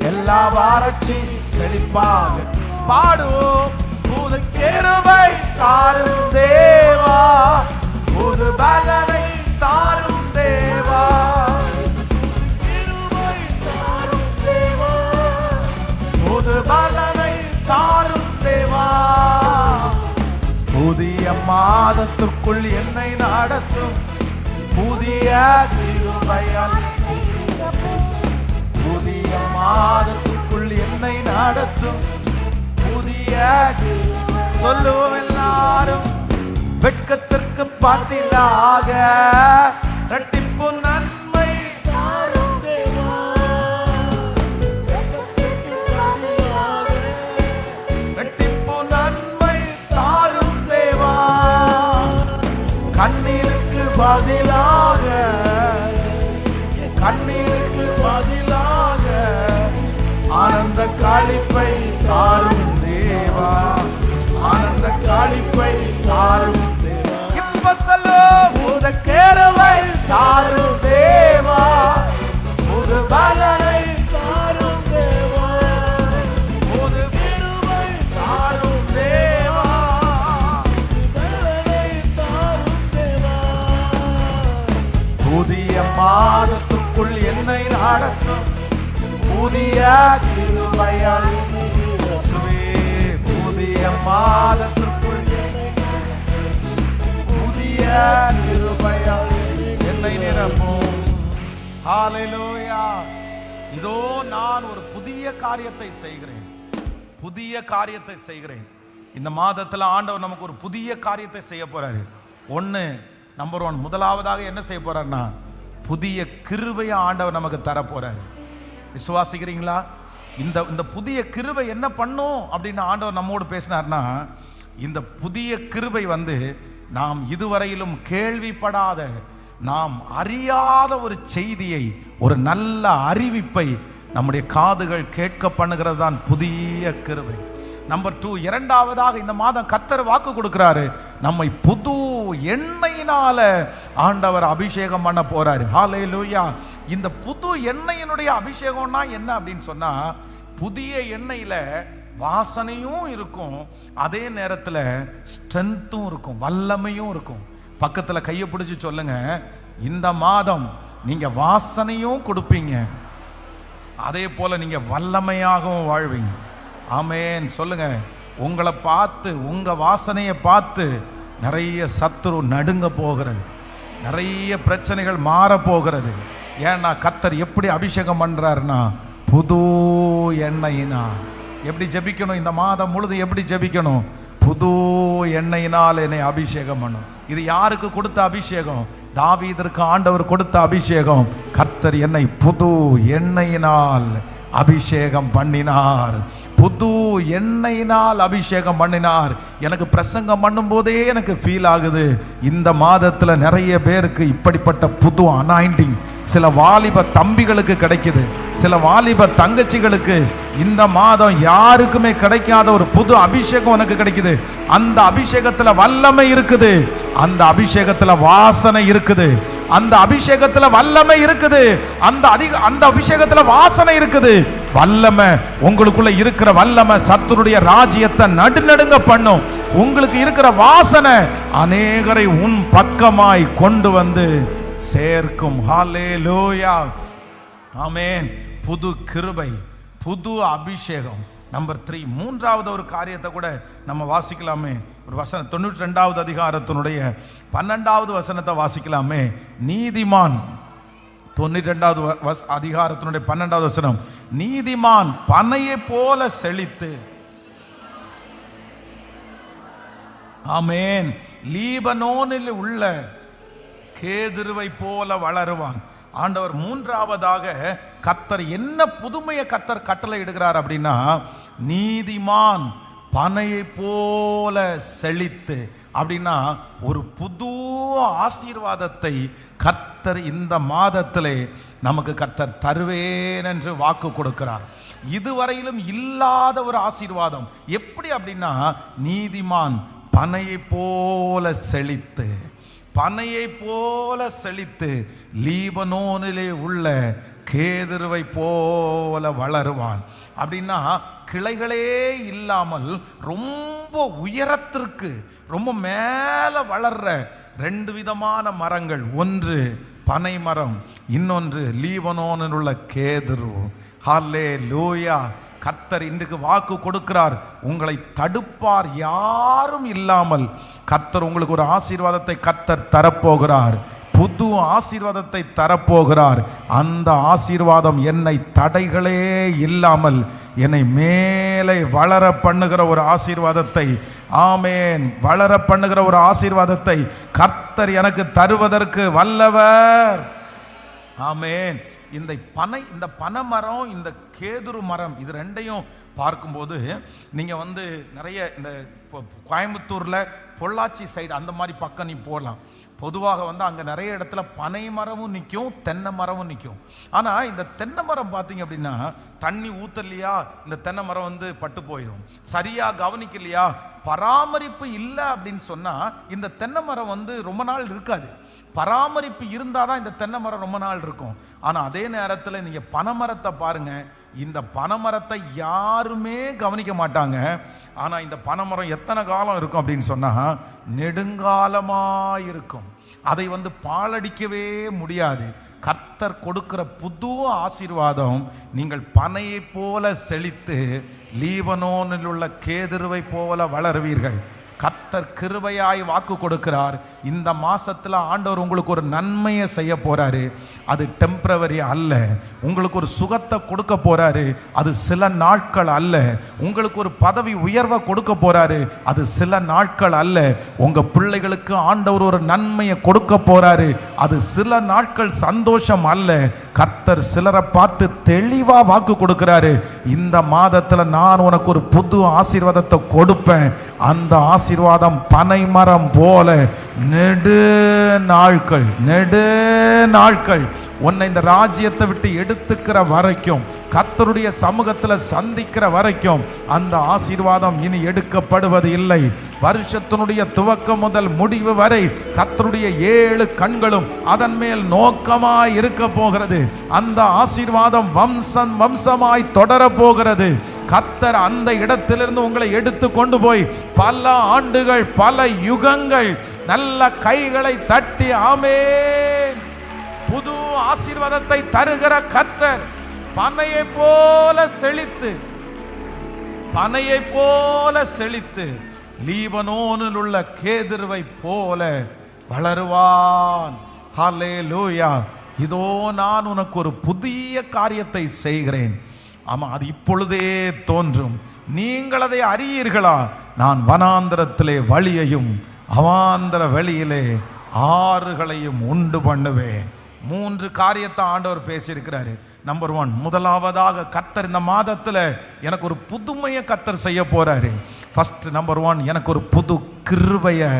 எல்லா வறட்சி செழிப்பாகட்டும். பாடுவோம், புது கிருபை தாரும் தேவா, புது பலனை தாரும் தேவா, கிருபை தாரும் தேவா, புது பலனை தாரும் தேவா. புதிய மாதத்திற்குள் என்னை நடத்தும் புதிய கிருபையால், புதிய மாதத்துக்குள் என்னை நடத்தும் புதிய, சொல்லுவோம் எல்லாரும், வெட்கத்திற்கு பாத்திலாக இரட்டிப்பு நன்மை தாரும் தேவா, இரட்டிப்பு நன்மை தாரும் தேவா, கண்ணீருக்கு பதிலாக, கண்ணீருக்கு பதிலாக ஆனந்த களிப்பை தாரும் தேவா, ஆனந்த களிப்பை தாரும் தேவா. இப்ப சொல்லு, புது கிருபை தாரும் தேவா, பலனை தாரும் தேவா, புது கிருபை தாரும் தேவா, பலனை தாரும் தேவா. புதிய மாதத்துக்குள் என்னை நடத்தும் புதிய கிருபையால் இயேசுவே, புதிய மாதத்துக்குள் புதிய கிருபையால் என்னை நிரப்பும். ஹல்லேலூயா. இதோ நான் ஒரு புதிய காரியத்தை செய்கிறேன், புதிய காரியத்தை செய்கிறேன். இந்த மாதத்தில் ஆண்டவர் நமக்கு ஒரு புதிய காரியத்தை செய்ய போறாரு. நம்பர் 1 முதலாவதாக என்ன செய்ய போறாருன்னா, புதிய கிருபையை ஆண்டவர் நமக்கு தர போறாரு. விசுவாசிக்கிறீங்களா? இந்த புதிய கிருபை என்ன பண்ணும் அப்படின்னு ஆண்டவர் நம்மோடு பேசினார்னா, இந்த புதிய கிருபை நாம் இதுவரையிலும் கேள்விப்படாத, நாம் அறியாத ஒரு செய்தியை, ஒரு நல்ல அறிவிப்பை நம்முடைய காதுகள் கேட்க பண்ணுகிறது தான் புதிய கிருபை. நம்பர் 2 இரண்டாவதாக இந்த மாதம் கர்த்தர் வாக்கு கொடுக்கிறாரு, நம்மை புது எண்ணெயினால ஆண்டவர் அபிஷேகம் பண்ண போறாரு. ஹல்லேலூயா. இந்த புது எண்ணெயினுடைய அபிஷேகம்னா என்ன அப்படின்னு சொன்னா, புதிய எண்ணெயில வாசனையும் இருக்கும், அதே நேரத்தில் ஸ்ட்ரென்த்தும் இருக்கும், வல்லமையும் இருக்கும். பக்கத்துல கையை பிடிச்சு சொல்லுங்க, இந்த மாதம் நீங்க வாசனையும் கொடுப்பீங்க, அதே போல நீங்க வல்லமையாகவும் வாழ்வீங்க. ஆமென் சொல்லுங்க. உங்களை பார்த்து, உங்க வாசனையை பார்த்து நிறைய சத்துரு நடுங்க போகிறது, நிறைய பிரச்சனைகள் மாற போகிறது. ஏன்னா கர்த்தர் எப்படி அபிஷேகம் பண்றாருன்னா, புது எண்ணெயினா. எப்படி ஜெபிக்கணும்? இந்த மாதம் முழுது எப்படி ஜெபிக்கணும்? புது எண்ணெயினால் என்னை அபிஷேகம் பண்ணும். இது யாருக்கு கொடுத்த அபிஷேகம்? தாவீதிற்கு ஆண்டவர் கொடுத்த அபிஷேகம். கர்த்தர் என்னை புது எண்ணெயினால் அபிஷேகம் பண்ணினார், புது எண்ணெயினால் அபிஷேகம் பண்ணினார். எனக்கு பிரசங்கம் பண்ணும் போதே எனக்கு ஃபீல் ஆகுது, இந்த மாதத்துல நிறைய பேருக்கு இப்படிப்பட்ட புது அனாயிண்டிங் சில வாலிப தம்பிகளுக்கு கிடைக்குது, சில வாலிப தங்கச்சிகளுக்கு இந்த மாதம் யாருக்குமே கிடைக்காத ஒரு புது அபிஷேகம் உனக்கு கிடைக்குது. அந்த அபிஷேகத்துல வல்லமை இருக்குது, அந்த அபிஷேகத்துல வாசனை இருக்குது, அந்த அபிஷேகத்துல வல்லமை இருக்குது, அந்த அபிஷேகத்துல வாசனை இருக்குது. வல்லமை உங்களுக்குள்ள இருக்கிற வல்லமை சத்துருடைய ராஜ்யத்தை நடுநடுங்க பண்ணும். உங்களுக்கு இருக்கிற வாசனை அநேகரை உன் பக்கமாய் கொண்டு வந்து சேர்க்கும். ஹல்லேலூயா. ஆமென். புது கிருபை, புது அபிஷேகம். நம்பர் 3 மூன்றாவது ஒரு காரியத்தை கூட நம்ம வாசிக்கலாமே. ஒரு வசனம் 92வது அதிகாரத்தினுடைய 12வது வசனத்தை வாசிக்கலாமே. நீதிமான் 92வது அதிகாரத்தினுடைய 12வது வசனம், நீதிமான் பனையை போல செழித்து, ஆமென், லீபனோனில் உள்ள கேதுருவை போல வளருவான். ஆண்டவர் மூன்றாவதாக கர்த்தர் என்ன புதுமையை கர்த்தர் கட்டளை இடுகிறார் அப்படின்னா, நீதிமான் பனையை போல செழித்து. அப்படின்னா ஒரு புது ஆசீர்வாதத்தை கர்த்தர் இந்த மாதத்திலே நமக்கு கர்த்தர் தருவேன் என்று வாக்கு கொடுக்கிறார். இதுவரையிலும் இல்லாத ஒரு ஆசீர்வாதம். எப்படி அப்படின்னா, நீதிமான் பனையை போல செழித்து, பனையை போல செழித்து லீபனோனிலே உள்ள கேதுருவை போல வளருவான். அப்படின்னா கிளைகளே இல்லாமல் ரொம்ப உயரத்திற்கு, ரொம்ப மேலே வளர்ற 2 விதமான மரங்கள், ஒன்று பனை மரம், இன்னொன்று லீபனோனில் உள்ள கேதுரு. ஹல்லேலூயா. கர்த்தர் இன்றைக்கு வாக்கு கொடுக்கிறார், உங்களை தடுப்பார் யாரும் இல்லாமல் கர்த்தர் உங்களுக்கு ஒரு ஆசீர்வாதத்தை கர்த்தர் தரப்போகிறார், புது ஆசீர்வாதத்தை தரப்போகிறார். அந்த ஆசீர்வாதம் என்னை தடைகளே இல்லாமல் என்னை மேலே வளர பண்ணுகிற ஒரு ஆசீர்வாதத்தை, ஆமேன், வளர பண்ணுகிற ஒரு ஆசீர்வாதத்தை கர்த்தர் எனக்கு தருவதற்கு வல்லவர். ஆமேன். இந்த பனை மரம், இந்த கேதுரு மரம், இது ரெண்டையும் பார்க்கும்போது நீங்கள் நிறைய இந்த இப்போ கோயம்புத்தூரில் பொள்ளாச்சி சைடு அந்த மாதிரி பக்கம் நீ போகலாம். பொதுவாக அங்கே நிறைய இடத்துல பனை மரமும் நிற்கும், தென்னை மரமும் நிற்கும். ஆனால் இந்த தென்னை மரம் பார்த்தீங்க அப்படின்னா தண்ணி ஊற்றலையா இந்த தென்னை மரம் பட்டு போயிடும். சரியாக கவனிக்கலையா, பராமரிப்பு இல்லை அப்படின்னு சொன்னால் இந்த தென்னை மரம் ரொம்ப நாள் இருக்காது. பராமரிப்பு இருந்தால் தான் இந்த தென்னை மரம் ரொம்ப நாள் இருக்கும். ஆனால் அதே நேரத்தில் நீங்கள் பனைமரத்தை பாருங்கள், இந்த பனைமரத்தை யாருமே கவனிக்க மாட்டாங்க. ஆனால் இந்த பனைமரம் எத்தனை காலம் இருக்கும் அப்படின்னு சொன்னால் நெடுங்காலமாக இருக்கும். அதை பாலடிக்கவே முடியாது. கர்த்தர் கொடுக்கிற புது ஆசீர்வாதம், நீங்கள் பனையை போல செழித்து லீபனோனில் உள்ள கேதுருவை போல வளருவீர்கள். கர்த்தர் கிருபையாய் வாக்கு கொடுக்கிறார். இந்த மாசத்துல ஆண்டவர் உங்களுக்கு ஒரு நன்மையை செய்ய போறாரு. அது டெம்பரவரி அல்ல. உங்களுக்கு ஒரு சுகத்தை கொடுக்க போறாரு. அது சில நாட்கள் அல்ல. உங்களுக்கு ஒரு பதவி உயர்வை கொடுக்க போறாரு. அது சில நாட்கள் அல்ல. உங்க பிள்ளைகளுக்கு ஆண்டவர் ஒரு நன்மையை கொடுக்க போறாரு. அது சில நாட்கள் சந்தோஷம் அல்ல. கர்த்தர் சிலரை பார்த்து தெளிவா வாக்கு கொடுக்கிறாரு. இந்த மாதத்துல நான் உனக்கு ஒரு புது ஆசீர்வாதத்தை கொடுப்பேன். அந்த ஆசீர்வாதம் பனை மரம் போல நெடு நாட்கள் உன்னை இந்த ராஜ்யத்தை விட்டு எடுத்துக்கிற வரைக்கும், கர்த்தருடைய சமூகத்தில் சந்திக்கிற வரைக்கும் அந்த ஆசீர்வாதம் இனி எடுக்கப்படுவது இல்லை. வருஷத்தினுடைய துவக்கம் முதல் முடிவு வரை கர்த்தருடைய 7 கண்களும் அதன் மேல் நோக்கமாய் இருக்க போகிறது. அந்த ஆசீர்வாதம் வம்சமாய் தொடர போகிறது. கர்த்தர் அந்த இடத்திலிருந்து உங்களை எடுத்து கொண்டு போய் பல ஆண்டுகள், பல யுகங்கள் நல்ல கைகளை தட்டி ஆமென், புது ஆசீர்வாதத்தை தருகிற கர்த்தர் பனையை போல செழித்து லீபனோனில் உள்ள கேதுருவை போல வளருவான். ஹல்லேலூயா. இதோ நான் உனக்கு ஒரு புதிய காரியத்தை செய்கிறேன். ஆமா, அது இப்பொழுதே தோன்றும். நீங்கள் அதை அறியீர்களா? நான் வனாந்தரத்திலே வழியையும் அவாந்தர வெளியிலே ஆறுகளையும் உண்டு பண்ணுவேன். 3 காரியத்தை ஆண்டவர் பேசியிருக்கிறாரு. நம்பர் 1, முதலாவதாக கர்த்தர் இந்த மாதத்தில் எனக்கு ஒரு புதுமையை கர்த்தர் செய்ய போறாரு. ஃபர்ஸ்ட் நம்பர் 1, எனக்கு ஒரு புது கிருபையை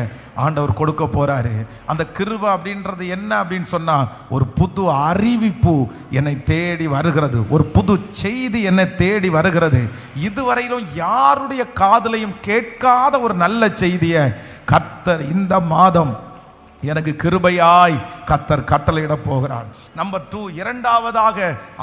ஆண்டவர் கொடுக்க போறாரு. அந்த கிருபை அப்படின்றது என்ன அப்படின்னு சொன்னா, ஒரு புது அறிவிப்பு என்னை தேடி வருகிறது. ஒரு புது செய்தி என்னை தேடி வருகிறது. இதுவரையிலும் யாருடைய காதுலையும் கேட்காத ஒரு நல்ல செய்தியை கர்த்தர் இந்த மாதம் எனக்கு கிருபையாய் கர்த்தர் கட்டளையிட போகிறார். நம்பர் 2, இரண்டாவதாக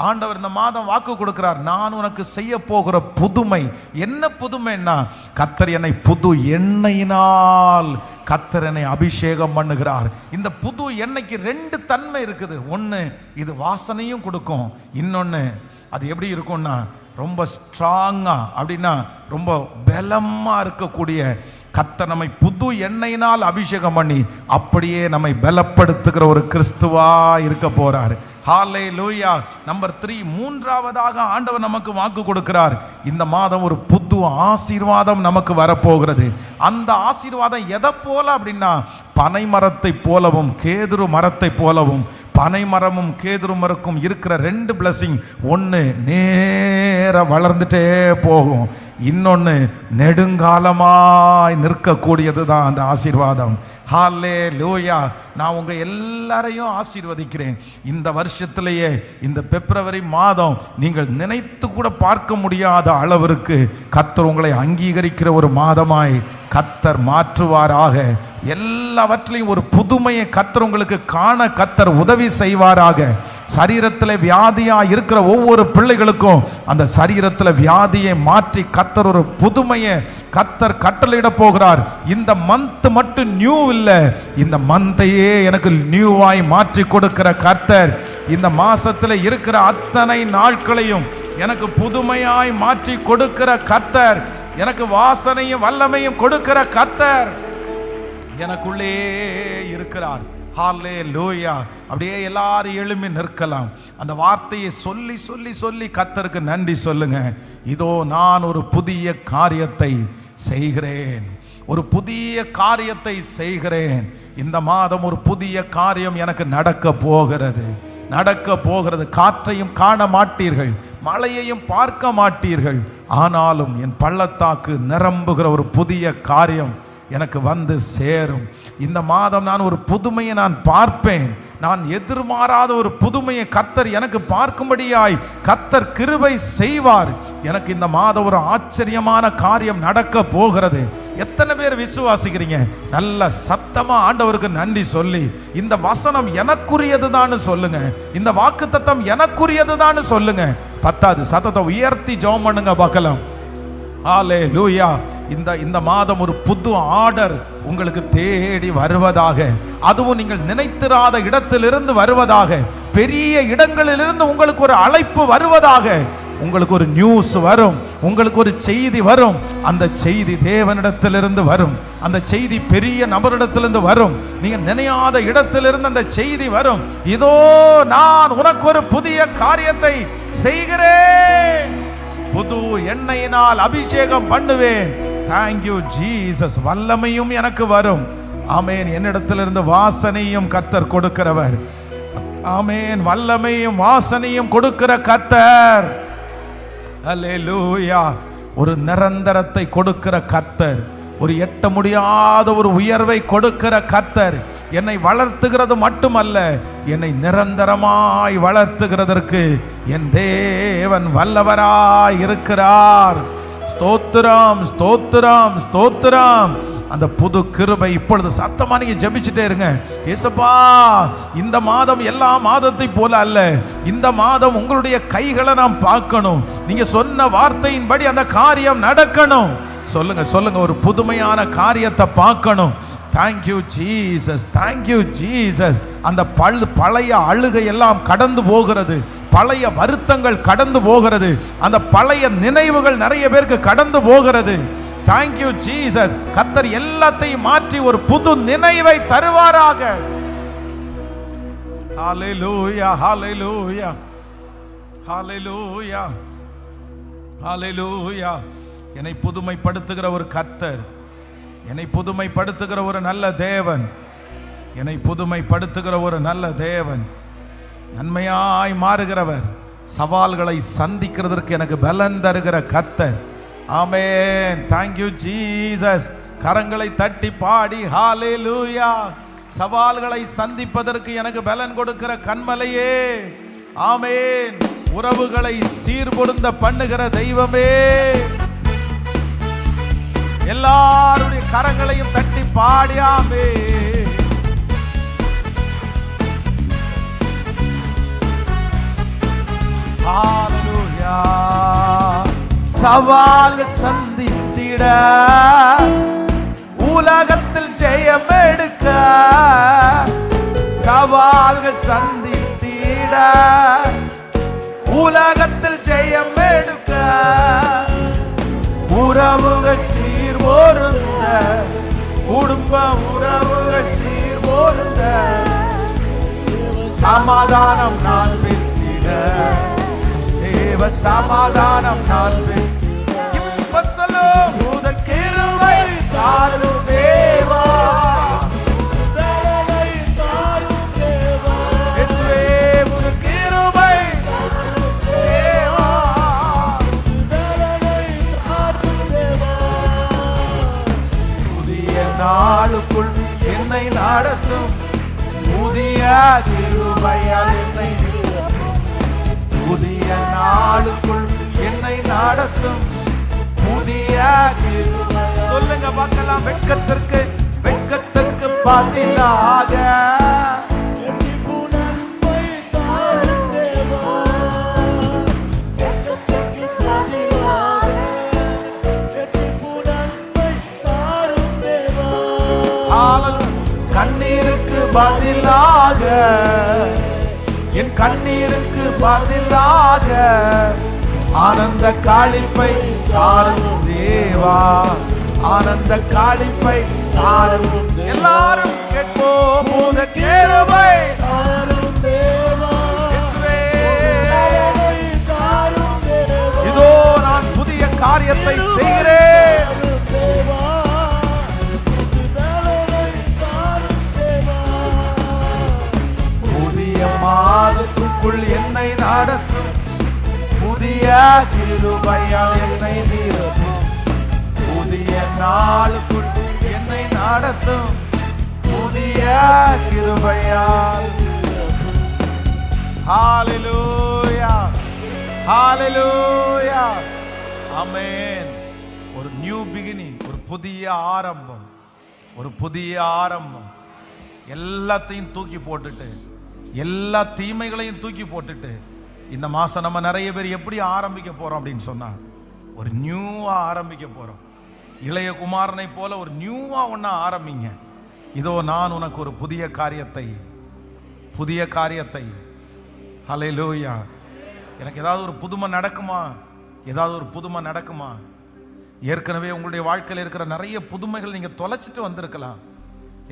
ஆண்டவர் இந்த மாதம் வாக்கு கொடுக்கிறார். நான் உனக்கு செய்ய போகிற புதுமை என்ன? புதுமைன்னா, கர்த்தர் என்னை புது எண்ணெயினால் கர்த்தர் என்னை அபிஷேகம் பண்ணுகிறார். இந்த புது எண்ணெய்க்கு 2 தன்மை இருக்குது. ஒன்று, இது வாசனையும் கொடுக்கும். இன்னொன்று, அது எப்படி இருக்கும்னா ரொம்ப ஸ்ட்ராங்கா, அப்படின்னா ரொம்ப பலமா இருக்கக்கூடிய கர்த்தர் நம்மை புது எண்ணெயினால் அபிஷேகம் பண்ணி அப்படியே நம்மை பலப்படுத்துகிற ஒரு கிறிஸ்துவா இருக்க போறார். ஹல்லேலூயா. நம்பர் 3, மூன்றாவதாக ஆண்டவர் நமக்கு வாக்கு கொடுக்கிறார். இந்த மாதம் ஒரு புது ஆசீர்வாதம் நமக்கு வரப்போகிறது. அந்த ஆசீர்வாதம் எதை போல அப்படின்னா, பனை மரத்தை போலவும் கேதுரு மரத்தை போலவும். பனை மரமும் கேதுரு மரக்கும் இருக்கிற 2 பிளஸிங், ஒன்று நேர வளர்ந்துட்டே போகும், இன்னொன்று நெடுங்காலமாய் நிற்கக்கூடியது தான் அந்த ஆசீர்வாதம். ஹல்லேலூயா. நான் உங்கள் எல்லாரையும் ஆசீர்வதிக்கிறேன். இந்த வருஷத்திலேயே இந்த பிப்ரவரி மாதம் நீங்கள் நினைத்து கூட பார்க்க முடியாத அளவிற்கு கர்த்தர் உங்களை அங்கீகரிக்கிற ஒரு மாதமாய் கர்த்தர் மாற்றுவாராக. எல்லாவற்றிலையும் ஒரு புதுமையை கர்த்தர் உங்களுக்கு காண கர்த்தர் உதவி செய்வாராக. சரீரத்தில் வியாதியா இருக்கிற ஒவ்வொரு பிள்ளைகளுக்கும் அந்த சரீரத்தில் வியாதியை மாற்றி கர்த்தர் ஒரு புதுமையை கர்த்தர் கட்டளையிட போகிறார். இந்த மந்த் மட்டும் நியூ இல்லை, இந்த மந்தையே எனக்கு நியூவாய் மாற்றி கொடுக்கிற கர்த்தர் இந்த மாசத்துல இருக்கிற அத்தனை நாட்களையும் எனக்கு புதுமையாய் மாற்றி கொடுக்கிற கர்த்தர், எனக்கு வாசனையும் வல்லமையும் கொடுக்கிற கர்த்தர் எனக்குள்ளே இருக்கிறார். ஹல்லேலூயா. அப்படியே எல்லாரும் எழும்பி நிற்கலாம். அந்த வார்த்தையை சொல்லி சொல்லி சொல்லி கர்த்தருக்கு நன்றி சொல்லுங்க. இதோ நான் ஒரு புதிய காரியத்தை செய்கிறேன், ஒரு புதிய காரியத்தை செய்கிறேன். இந்த மாதம் ஒரு புதிய காரியம் எனக்கு நடக்க போகிறது. நடக்க போகிறது. காற்றையும் காண மாட்டீர்கள், மழையையும் பார்க்க மாட்டீர்கள். ஆனாலும் என் பள்ளத்தாக்கு நிரம்புகிற ஒரு புதிய காரியம் எனக்கு வந்து சேரும். இந்த மாதம் நான் ஒரு புதுமையை நான் பார்ப்பேன். நான் எதிர்பாராத ஒரு புதுமையை கர்த்தர் எனக்கு பார்க்கும்படியாய் கர்த்தர் கிருபை செய்வார். எனக்கு இந்த மாதம் ஒரு ஆச்சரியமான காரியம் நடக்க போகிறது. எத்தனை பேர் விசுவாசிக்கிறீங்க? நல்ல சத்தமா ஆண்டவருக்கு நன்றி சொல்லி இந்த வசனம் எனக்குரியதுதான் சொல்லுங்க, இந்த வாக்குத்தத்தம் எனக்குரியதுதான் சொல்லுங்க. பத்தாது சத்தத்தை உயர்த்தி ஜெபம் பண்ணுங்க பார்க்கலாம். ஹல்லேலூயா. இந்த மாதம் ஒரு புது ஆர்டர் உங்களுக்கு தேடி வருவதாக, அதுவும் நீங்கள் நினைத்திராத இடத்திலிருந்து வருவதாக, பெரிய இடங்களிலிருந்து உங்களுக்கு ஒரு அழைப்பு வருவதாக, உங்களுக்கு ஒரு நியூஸ் வரும், உங்களுக்கு ஒரு செய்தி வரும். அந்த செய்தி தேவனிடத்திலிருந்து வரும், அந்த செய்தி பெரிய நபரிடத்திலிருந்து வரும், நீங்க நினையாத இடத்திலிருந்து அந்த செய்தி வரும். இதோ நான் உனக்கு ஒரு புதிய காரியத்தை செய்கிறேன், புது எண்ணெயினால் அபிஷேகம் பண்ணுவேன். Thank you Jesus. வல்லமையும் எனக்கு வரும். ஆமேன். என்னிடத்திலிருந்து வாசனையும் கர்த்தர் கொடுக்கிறவர். ஆமேன். வல்லமையும் வாசனையும் கொடுக்கிற கர்த்தர். அல்லேலூயா. ஒரு நிரந்தரத்தை கொடுக்கிற கர்த்தர், ஒரு எட்ட முடியாத ஒரு உயர்வை கொடுக்கிற கர்த்தர். என்னை வளர்த்துகிறது மட்டுமல்ல, என்னை நிரந்தரமாய் வளர்த்துகிறதற்கு என் தேவன் வல்லவராய் இருக்கிறார். ஸ்தோத்திரம், ஸ்தோத்திரம், ஸ்தோத்திரம். அந்த புது கிருபை இப்பொழுது சத்தமா நீங்க ஜெபிச்சுட்டே இருங்க. இயேசுப்பா, இந்த மாதம் எல்லா மாதத்தை போல அல்ல, இந்த மாதம் உங்களுடைய கைகளை நாம் பார்க்கணும். நீங்க சொன்ன வார்த்தையின்படி அந்த காரியம் நடக்கணும். சொல்லுங்க, சொல்லுங்க. ஒரு புதுமையான காரியத்தை பார்க்கணும். Thank you Jesus, thank you Jesus. அந்த பழைய அழுகை எல்லாம் கடந்து போகிறது, பழைய வருத்தங்கள் கடந்து போகிறது, அந்த பழைய நினைவுகள் நிறைய பேருக்கு கடந்து போகிறது. Thank you Jesus. கர்த்தர் எல்லாத்தையும் மாற்றி ஒரு புது நினைவை தருவாராக. ஹல்லேலூயா, ஹல்லேலூயா, ஹல்லேலூயா, ஹல்லேலூயா. என்னை புதுமைப்படுத்துகிற ஒரு கர்த்தர், என்னை புதுமைப்படுத்துகிற ஒரு நல்ல தேவன், என்னை புதுமைப்படுத்துகிற ஒரு நல்ல தேவன், நன்மையாய் மாறுகிறவர், சவால்களை சந்திக்கிறதற்கு எனக்கு பலன் தருகிற கர்த்தர். ஆமென். Thank you Jesus. கரங்களை தட்டி பாடி ஹல்லேலூயா. சவால்களை சந்திப்பதற்கு எனக்கு பலன் கொடுக்கிற கண்மலையே, ஆமென். உறவுகளை சீர்பொருந்த பண்ணுகிற தெய்வமே, எல்லாருடைய கரங்களையும் தட்டி பாடியாமே. ஹல்லேலூயா. சவால்கள் சந்தித்திட, உலகத்தில் ஜெயம் எடுக்க, சவால்கள் சந்தித்திட, உலகத்தில் ஜெயம் எடுக்க, உறவுகள் சீர்பொருந்த, குடும்ப உறவுகள் சீர்பொருந்த, சமாதானம் நான் பெற்றிட, தேவ சமாதானம் நான் பெற்றிட. இப்ப சொல்லும் புது கிருபை தாரும் தேவா, சரணை தாரும் தேவா, இயேசுவே புது கிருபை தாரும் தேவா, சரணை தாரும் தேவா. புதிய நாளுக்குள் என்னை நடத்தும், புதிய கிருபையால் என்னை, புதிய நாளுக்குள் என்னை நடத்தும், புதிய கிருபை. சொல்லுங்க பார்க்கலாம். வெட்கத்திற்கு வெட்கத்திற்கு பதிலாக நன்மை தாரும் தேவா, வெட்கத்திற்கு பதிலாக நன்மை தாரும் தேவா. கண்ணீருக்கு பதிலாக, என் கண்ணீருக்கு பதிலாக ஆனந்த காளிப்பை தாரும் தேவா, ஆனந்த காளிப்பை தாரும். எல்லாரும் கேட்போம். புது கிருபை தாரும் தேவா, இயேசுவே தாரும் தேவா. இதோ நான் புதிய காரியத்தை செய்கிறேன். புதிய மாதம் நடத்தும், புதிய கிருபையால் என்னை நிரப்பும், புதிய நாளுக்குள் என்னை நடத்தும், புதிய கிருபையால். ஹalleluya, ஹalleluya, ஆமென். ஒரு நியூ பிகினிங், ஒரு புதிய ஆரம்பம், ஒரு புதிய ஆரம்பம். எல்லாத்தையும் தூக்கி போட்டுட்டு, எல்லா தீமைகளையும் தூக்கி போட்டுட்டு இந்த மாசம் நம்ம நிறைய பேர் எப்படி ஆரம்பிக்க போறோம் அப்படின்னு சொன்னா, ஒரு நியூவா ஆரம்பிக்க போறோம். இளைய குமாரனை போல ஒரு நியூவா ஒண்ணா ஆரம்பிங்க. இதோ நான் உனக்கு ஒரு புதிய காரியத்தை, புதிய காரியத்தை. ஹல்லேலூயா. எனக்கு ஏதாவது ஒரு புதுமை நடக்குமா? ஏதாவது ஒரு புதுமை நடக்குமா? ஏற்கனவே உங்களுடைய வாழ்க்கையில் இருக்கிற நிறைய புதுமைகள் நீங்க தொலைச்சிட்டு வந்திருக்கலாம்.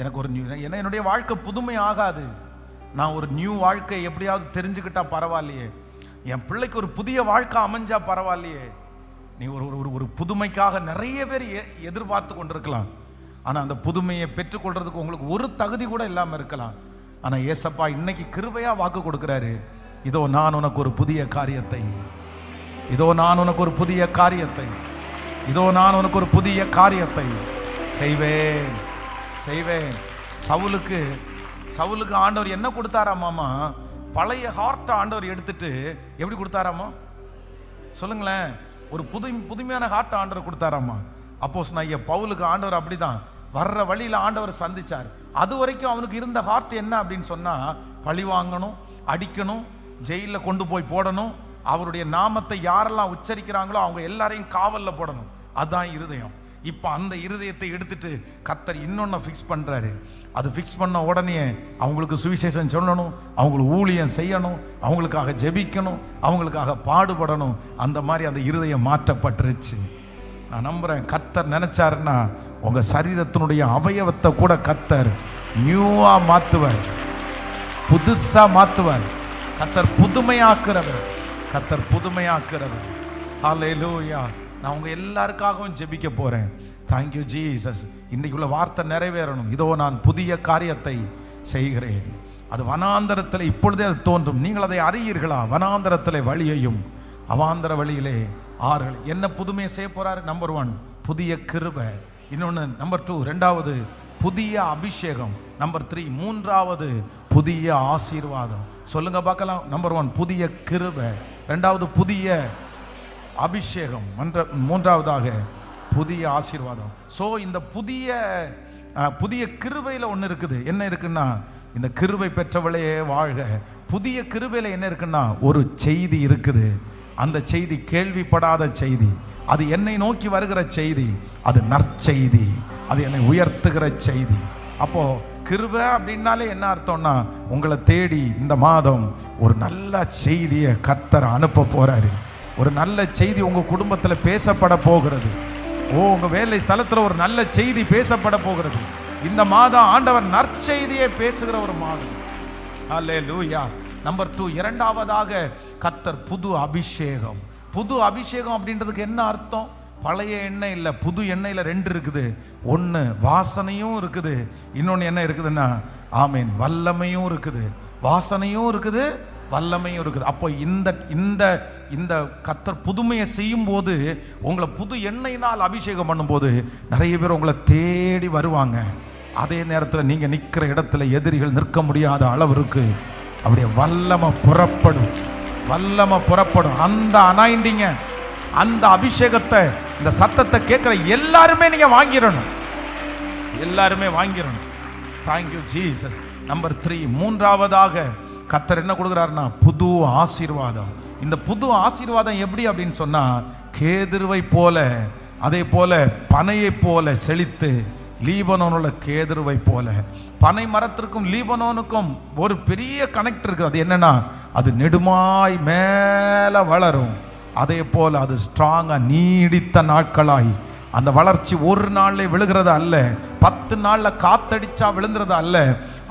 எனக்கு ஒரு நியூ, என்னுடைய வாழ்க்கை புதுமை ஆகாது, நான் ஒரு நியூ வாழ்க்கை எப்படியாவது தெரிஞ்சுக்கிட்டா பரவாயில்லையே, என் பிள்ளைக்கு ஒரு புதிய வாழ்க்கை அமைஞ்சா பரவாயில்லையே. நீ ஒரு புதுமைக்காக நிறைய பேர் எதிர்பார்த்து கொண்டிருக்கலாம். ஆனால் அந்த புதுமையை பெற்றுக்கொள்றதுக்கு உங்களுக்கு ஒரு தகுதி கூட இல்லாமல் இருக்கலாம். ஆனால் ஏசப்பா இன்னைக்கு கிருபையா வாக்கு கொடுக்கிறாரு. இதோ நான் உனக்கு ஒரு புதிய காரியத்தை, இதோ நான் உனக்கு ஒரு புதிய காரியத்தை, இதோ நான் உனக்கு ஒரு புதிய காரியத்தை செய்வேன், செய்வேன். சவுலுக்கு ஆண்டவர் என்ன கொடுத்தாராமாமா? பழைய ஹார்ட்டை ஆண்டவர் எடுத்துட்டு எப்படி கொடுத்தாராமா? சொல்லுங்களேன். ஒரு புதுமையான ஹார்ட்டை ஆண்டவர் கொடுத்தாராமா. அப்போஸ்தலனாகிய பவுலுக்கு ஆண்டவர் அப்படிதான் வர்ற வழியில ஆண்டவர் சந்திச்சார். அது வரைக்கும் அவனுக்கு இருந்த ஹார்ட் என்ன அப்படின்னு சொன்னா, பழி வாங்கணும், அடிக்கணும், ஜெயிலில் கொண்டு போய் போடணும், அவருடைய நாமத்தை யாரெல்லாம் உச்சரிக்கிறாங்களோ அவங்க எல்லாரையும் காவல்ல போடணும். அதுதான் இருதயம். இப்போ அந்த இருதயத்தை எடுத்துட்டு கர்த்தர் இன்னொன்னு ஃபிக்ஸ் பண்றாரு. அது ஃபிக்ஸ் பண்ண உடனே அவங்களுக்கு சுவிசேஷம் சொல்லணும், அவங்களுக்கு ஊழியம் செய்யணும், அவங்களுக்காக ஜெபிக்கணும், அவங்களுக்காக பாடுபடணும். அந்த மாதிரி அந்த இருதயம் மாற்றப்பட்டுருச்சு. நான் நம்புறேன் கர்த்தர் நினைச்சாருன்னா உங்க சரீரத்தினுடைய அவயவத்தை கூட கர்த்தர் நியூவா மாத்துவார், புதுசா மாத்துவார். கர்த்தர் புதுமையாக்குறவர், கர்த்தர் புதுமையாக்குறவர். ஹல்லேலூயா. நான் உங்க எல்லாருக்காகவும் ஜெபிக்க போறேன். Thank you Jesus. இன்னைக்கு உள்ள வார்த்தை நிறைவேறணும். இதோ நான் புதிய காரியத்தை செய்கிறேன். அது வனாந்தரத்தில் இப்பொழுதே அது தோன்றும், நீங்கள் அதை அறியீர்களா? வனாந்தரத்தில் வழியையும் அவாந்தர வழியிலே ஆறுகள். என்ன புதுமையை செய்ய போறாரு? நம்பர் 1 புதிய கிருபை. இன்னொன்று நம்பர் 2 ரெண்டாவது புதிய அபிஷேகம். நம்பர் 3 மூன்றாவது புதிய ஆசீர்வாதம். சொல்லுங்க பார்க்கலாம். நம்பர் 1 புதிய கிருபை, ரெண்டாவது புதிய அபிஷேகம், மூன்றாவதாக புதிய ஆசீர்வாதம். ஸோ இந்த புதிய கிருபையில் ஒன்று இருக்குது. என்ன இருக்குன்னா, இந்த கிருபை பெற்றவளே வாழ்க. புதிய கிருபையில் என்ன இருக்குன்னா, ஒரு செய்தி இருக்குது. அந்த செய்தி கேள்விப்படாத செய்தி, அது என்னை நோக்கி வருகிற செய்தி, அது நற்செய்தி, அது என்னை உயர்த்துகிற செய்தி. அப்போ கிருபை அப்படின்னாலே என்ன அர்த்தம்னா, உங்களை தேடி இந்த மாதம் ஒரு நல்ல செய்தியை கர்த்தர் அனுப்ப போறாரு. ஒரு நல்ல செய்தி உங்க குடும்பத்தில் பேசப்பட போகிறது. உங்க வேலை ஸ்தலத்தில் ஒரு நல்ல செய்தி பேசப்பட போகிறது. இந்த மாதம் ஆண்டவர் நற்செய்தியை பேசுகிற ஒரு மாதம். அல்லேலூயா. நம்பர் 2 இரண்டாவதாக கர்த்தர் புது அபிஷேகம். புது அபிஷேகம் அப்படின்றதுக்கு என்ன அர்த்தம்? பழைய எண்ணெய் இல்லை, புது எண்ணெயில் 2 இருக்குது. ஒன்று வாசனையும் இருக்குது, இன்னொன்று என்ன இருக்குதுன்னா, ஆமீன், வல்லமையும் இருக்குது. வாசனையும் இருக்குது, வல்லமையும் இருக்குது. அப்போ இந்த இந்த இந்த கர்த்தர் புதுமையை செய்யும் போது, உங்களை புது எண்ணெயினால் அபிஷேகம் பண்ணும்போது நிறைய பேர் உங்களை தேடி வருவாங்க. அதே நேரத்தில் நீங்க நிற்கிற இடத்துல எதிரிகள் நிற்க முடியாத அளவிற்கு அப்படியே வல்லமை புறப்படும், வல்லமை புறப்படும். அந்த அனாயிண்டிங்க, அந்த அபிஷேகத்தை, இந்த சத்தத்தை கேட்கிற எல்லாருமே நீங்க வாங்கிடணும், எல்லாருமே வாங்கிடணும். Thank you Jesus. நம்பர் 3 மூன்றாவதாக கர்த்தர் என்ன கொடுக்குறாருன்னா, புது ஆசீர்வாதம். இந்த புது ஆசீர்வாதம் எப்படி அப்படின்னு சொன்னா, கேதுருவை போல, அதே போல பனையை போல செழித்து, லீபனோனுள்ள கேதுருவை போல. பனை மரத்திற்கும் லீபனோனுக்கும் ஒரு பெரிய கனெக்ட் இருக்குது. அது என்னன்னா, அது நெடுமாய் மேல வளரும். அதே போல அது ஸ்ட்ராங்கா நீடித்த நாட்களாய், அந்த வளர்ச்சி ஒரு நாள்ல விழுகிறது அல்ல, 10 நாள்ல காத்தடிச்சா விழுந்துறது அல்ல.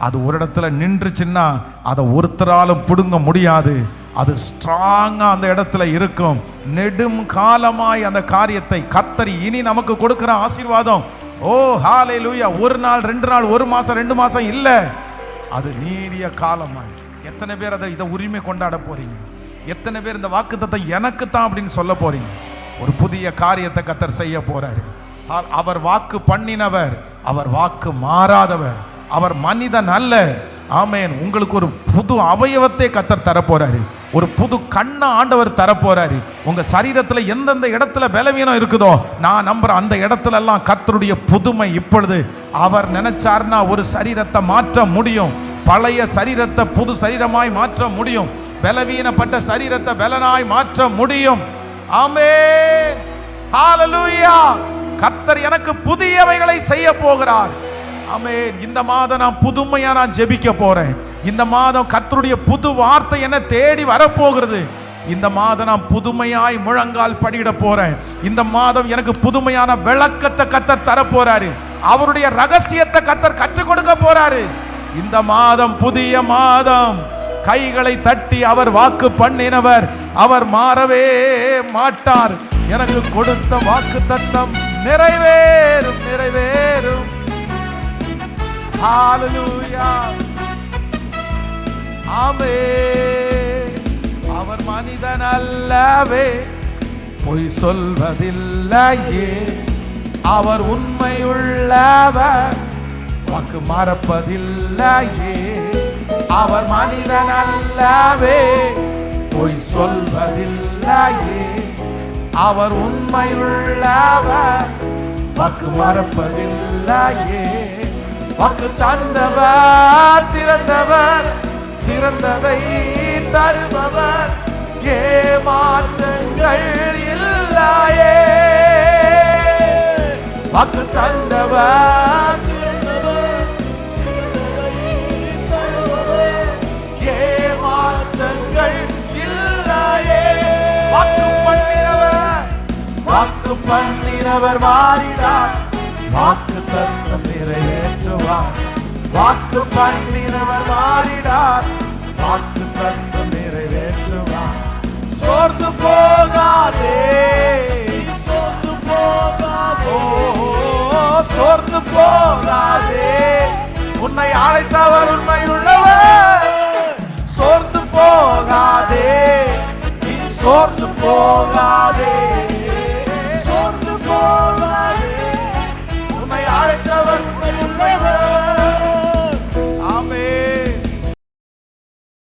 அது ஒரு இடத்துல நின்றுச்சுன்னா அதை ஒருத்தராலும் பிடுங்க முடியாது. அது ஸ்ட்ராங்கா அந்த இடத்துல இருக்கும். நெடும் காலமாய் அந்த காரியத்தை கர்த்தர் இனி நமக்கு கொடுக்கிற ஆசீர்வாதம். ஓ ஹல்லேலூயா. 1 நாள் 2 நாள் 1 மாசம் 2 மாசம் இல்ல, அது நீடிய காலமாய். எத்தனை பேர் இதை உரிமை கொண்டாட போறீங்க? எத்தனை பேர் இந்த வாக்குத்தத்தத்தை எனக்கு தான் அப்படின்னு சொல்ல போறீங்க? ஒரு புதிய காரியத்தை கர்த்தர் செய்ய போறாரு. அவர் வாக்கு பண்ணினவர், அவர் வாக்கு மாறாதவர், அவர் மனிதன் அல்ல. ஆமென். உங்களுக்கு ஒரு புது அவயவத்தை கர்த்தர் தரப்போறாரு. ஒரு புது கண்ணை ஆண்டவர் தரப்போறாரு. உங்க சரீரத்தில் எந்தெந்த இடத்துல பலவீனம் இருக்குதோ நான் நம்புறேன், அந்த இடத்துல எல்லாம் கர்த்தருடைய புதுமை இப்பொழுது அவர் நினைச்சார்னா ஒரு சரீரத்தை மாற்ற முடியும். பழைய சரீரத்தை புது சரீரமாய் மாற்ற முடியும். பலவீனப்பட்ட சரீரத்தை பலனாய் மாற்ற முடியும். ஆமென். ஹalleluya. கர்த்தர் எனக்கு புதியவைகளை செய்ய போகிறார். ஆமென். இந்த மாதம் நான் புதுமையா நான் ஜெபிக்க போறேன். இந்த மாதம் கர்த்தருடைய புது வார்த்தை என்ன தேடி வரப்போகிறது. இந்த மாதம் நான் புதுமையாய் முழங்கால் படியிட போறேன். இந்த மாதம் எனக்கு புதுமையான விளக்கத்தை கர்த்தர் தர போறாரு. அவருடைய ரகசியத்தை கர்த்தர் கற்றுக் கொடுக்க போறாரு. இந்த மாதம் புதிய மாதம். கைகளை தட்டி அவர் வாக்கு பண்ணினவர், அவர் மாறவே மாட்டார். எனக்கு கொடுத்த வாக்கு தத்தம் நிறைவேறும், நிறைவேறும். ஹalleluya. ஆமென். அவர் மனிதன் அல்லவே, பொய் சொல்வதில்லையே. அவர் உண்மையுள்ளவர், வாக்கு மறப்பதில்லையே. அவர் மனிதன் அல்லவே, பொய் சொல்வதில்லையே. அவர் உண்மையுள்ளவர், வாக்கு மறப்பதில்லையே. வாக்கு தந்தவர் சிறந்தவர், சிறந்ததை தருபவர், ஏமாற்றங்கள் இல்லையே. வாக்கு தந்தவர் சிறந்தவர், சிறந்ததை தருபவர், ஏமாற்றங்கள் இல்லையே. வாக்கு பண்ணினவர், வாக்கு பண்ணினவர் மாறினார், வாக்கு தத்தம் நிறைவேற்றுவார். வாக்கு பண்ணினவர் மாறினார், வாக்கு தத்தம் நிறைவேற்றுவார். சோர்ந்து போகாதே, சோர்ந்து போகாதே, சோர்ந்து போகாதே. உன்னை அழைத்தவர் உண்மையுள்ளவர். சோர்ந்து போகாதே, நீ சோர்ந்து போகாதே.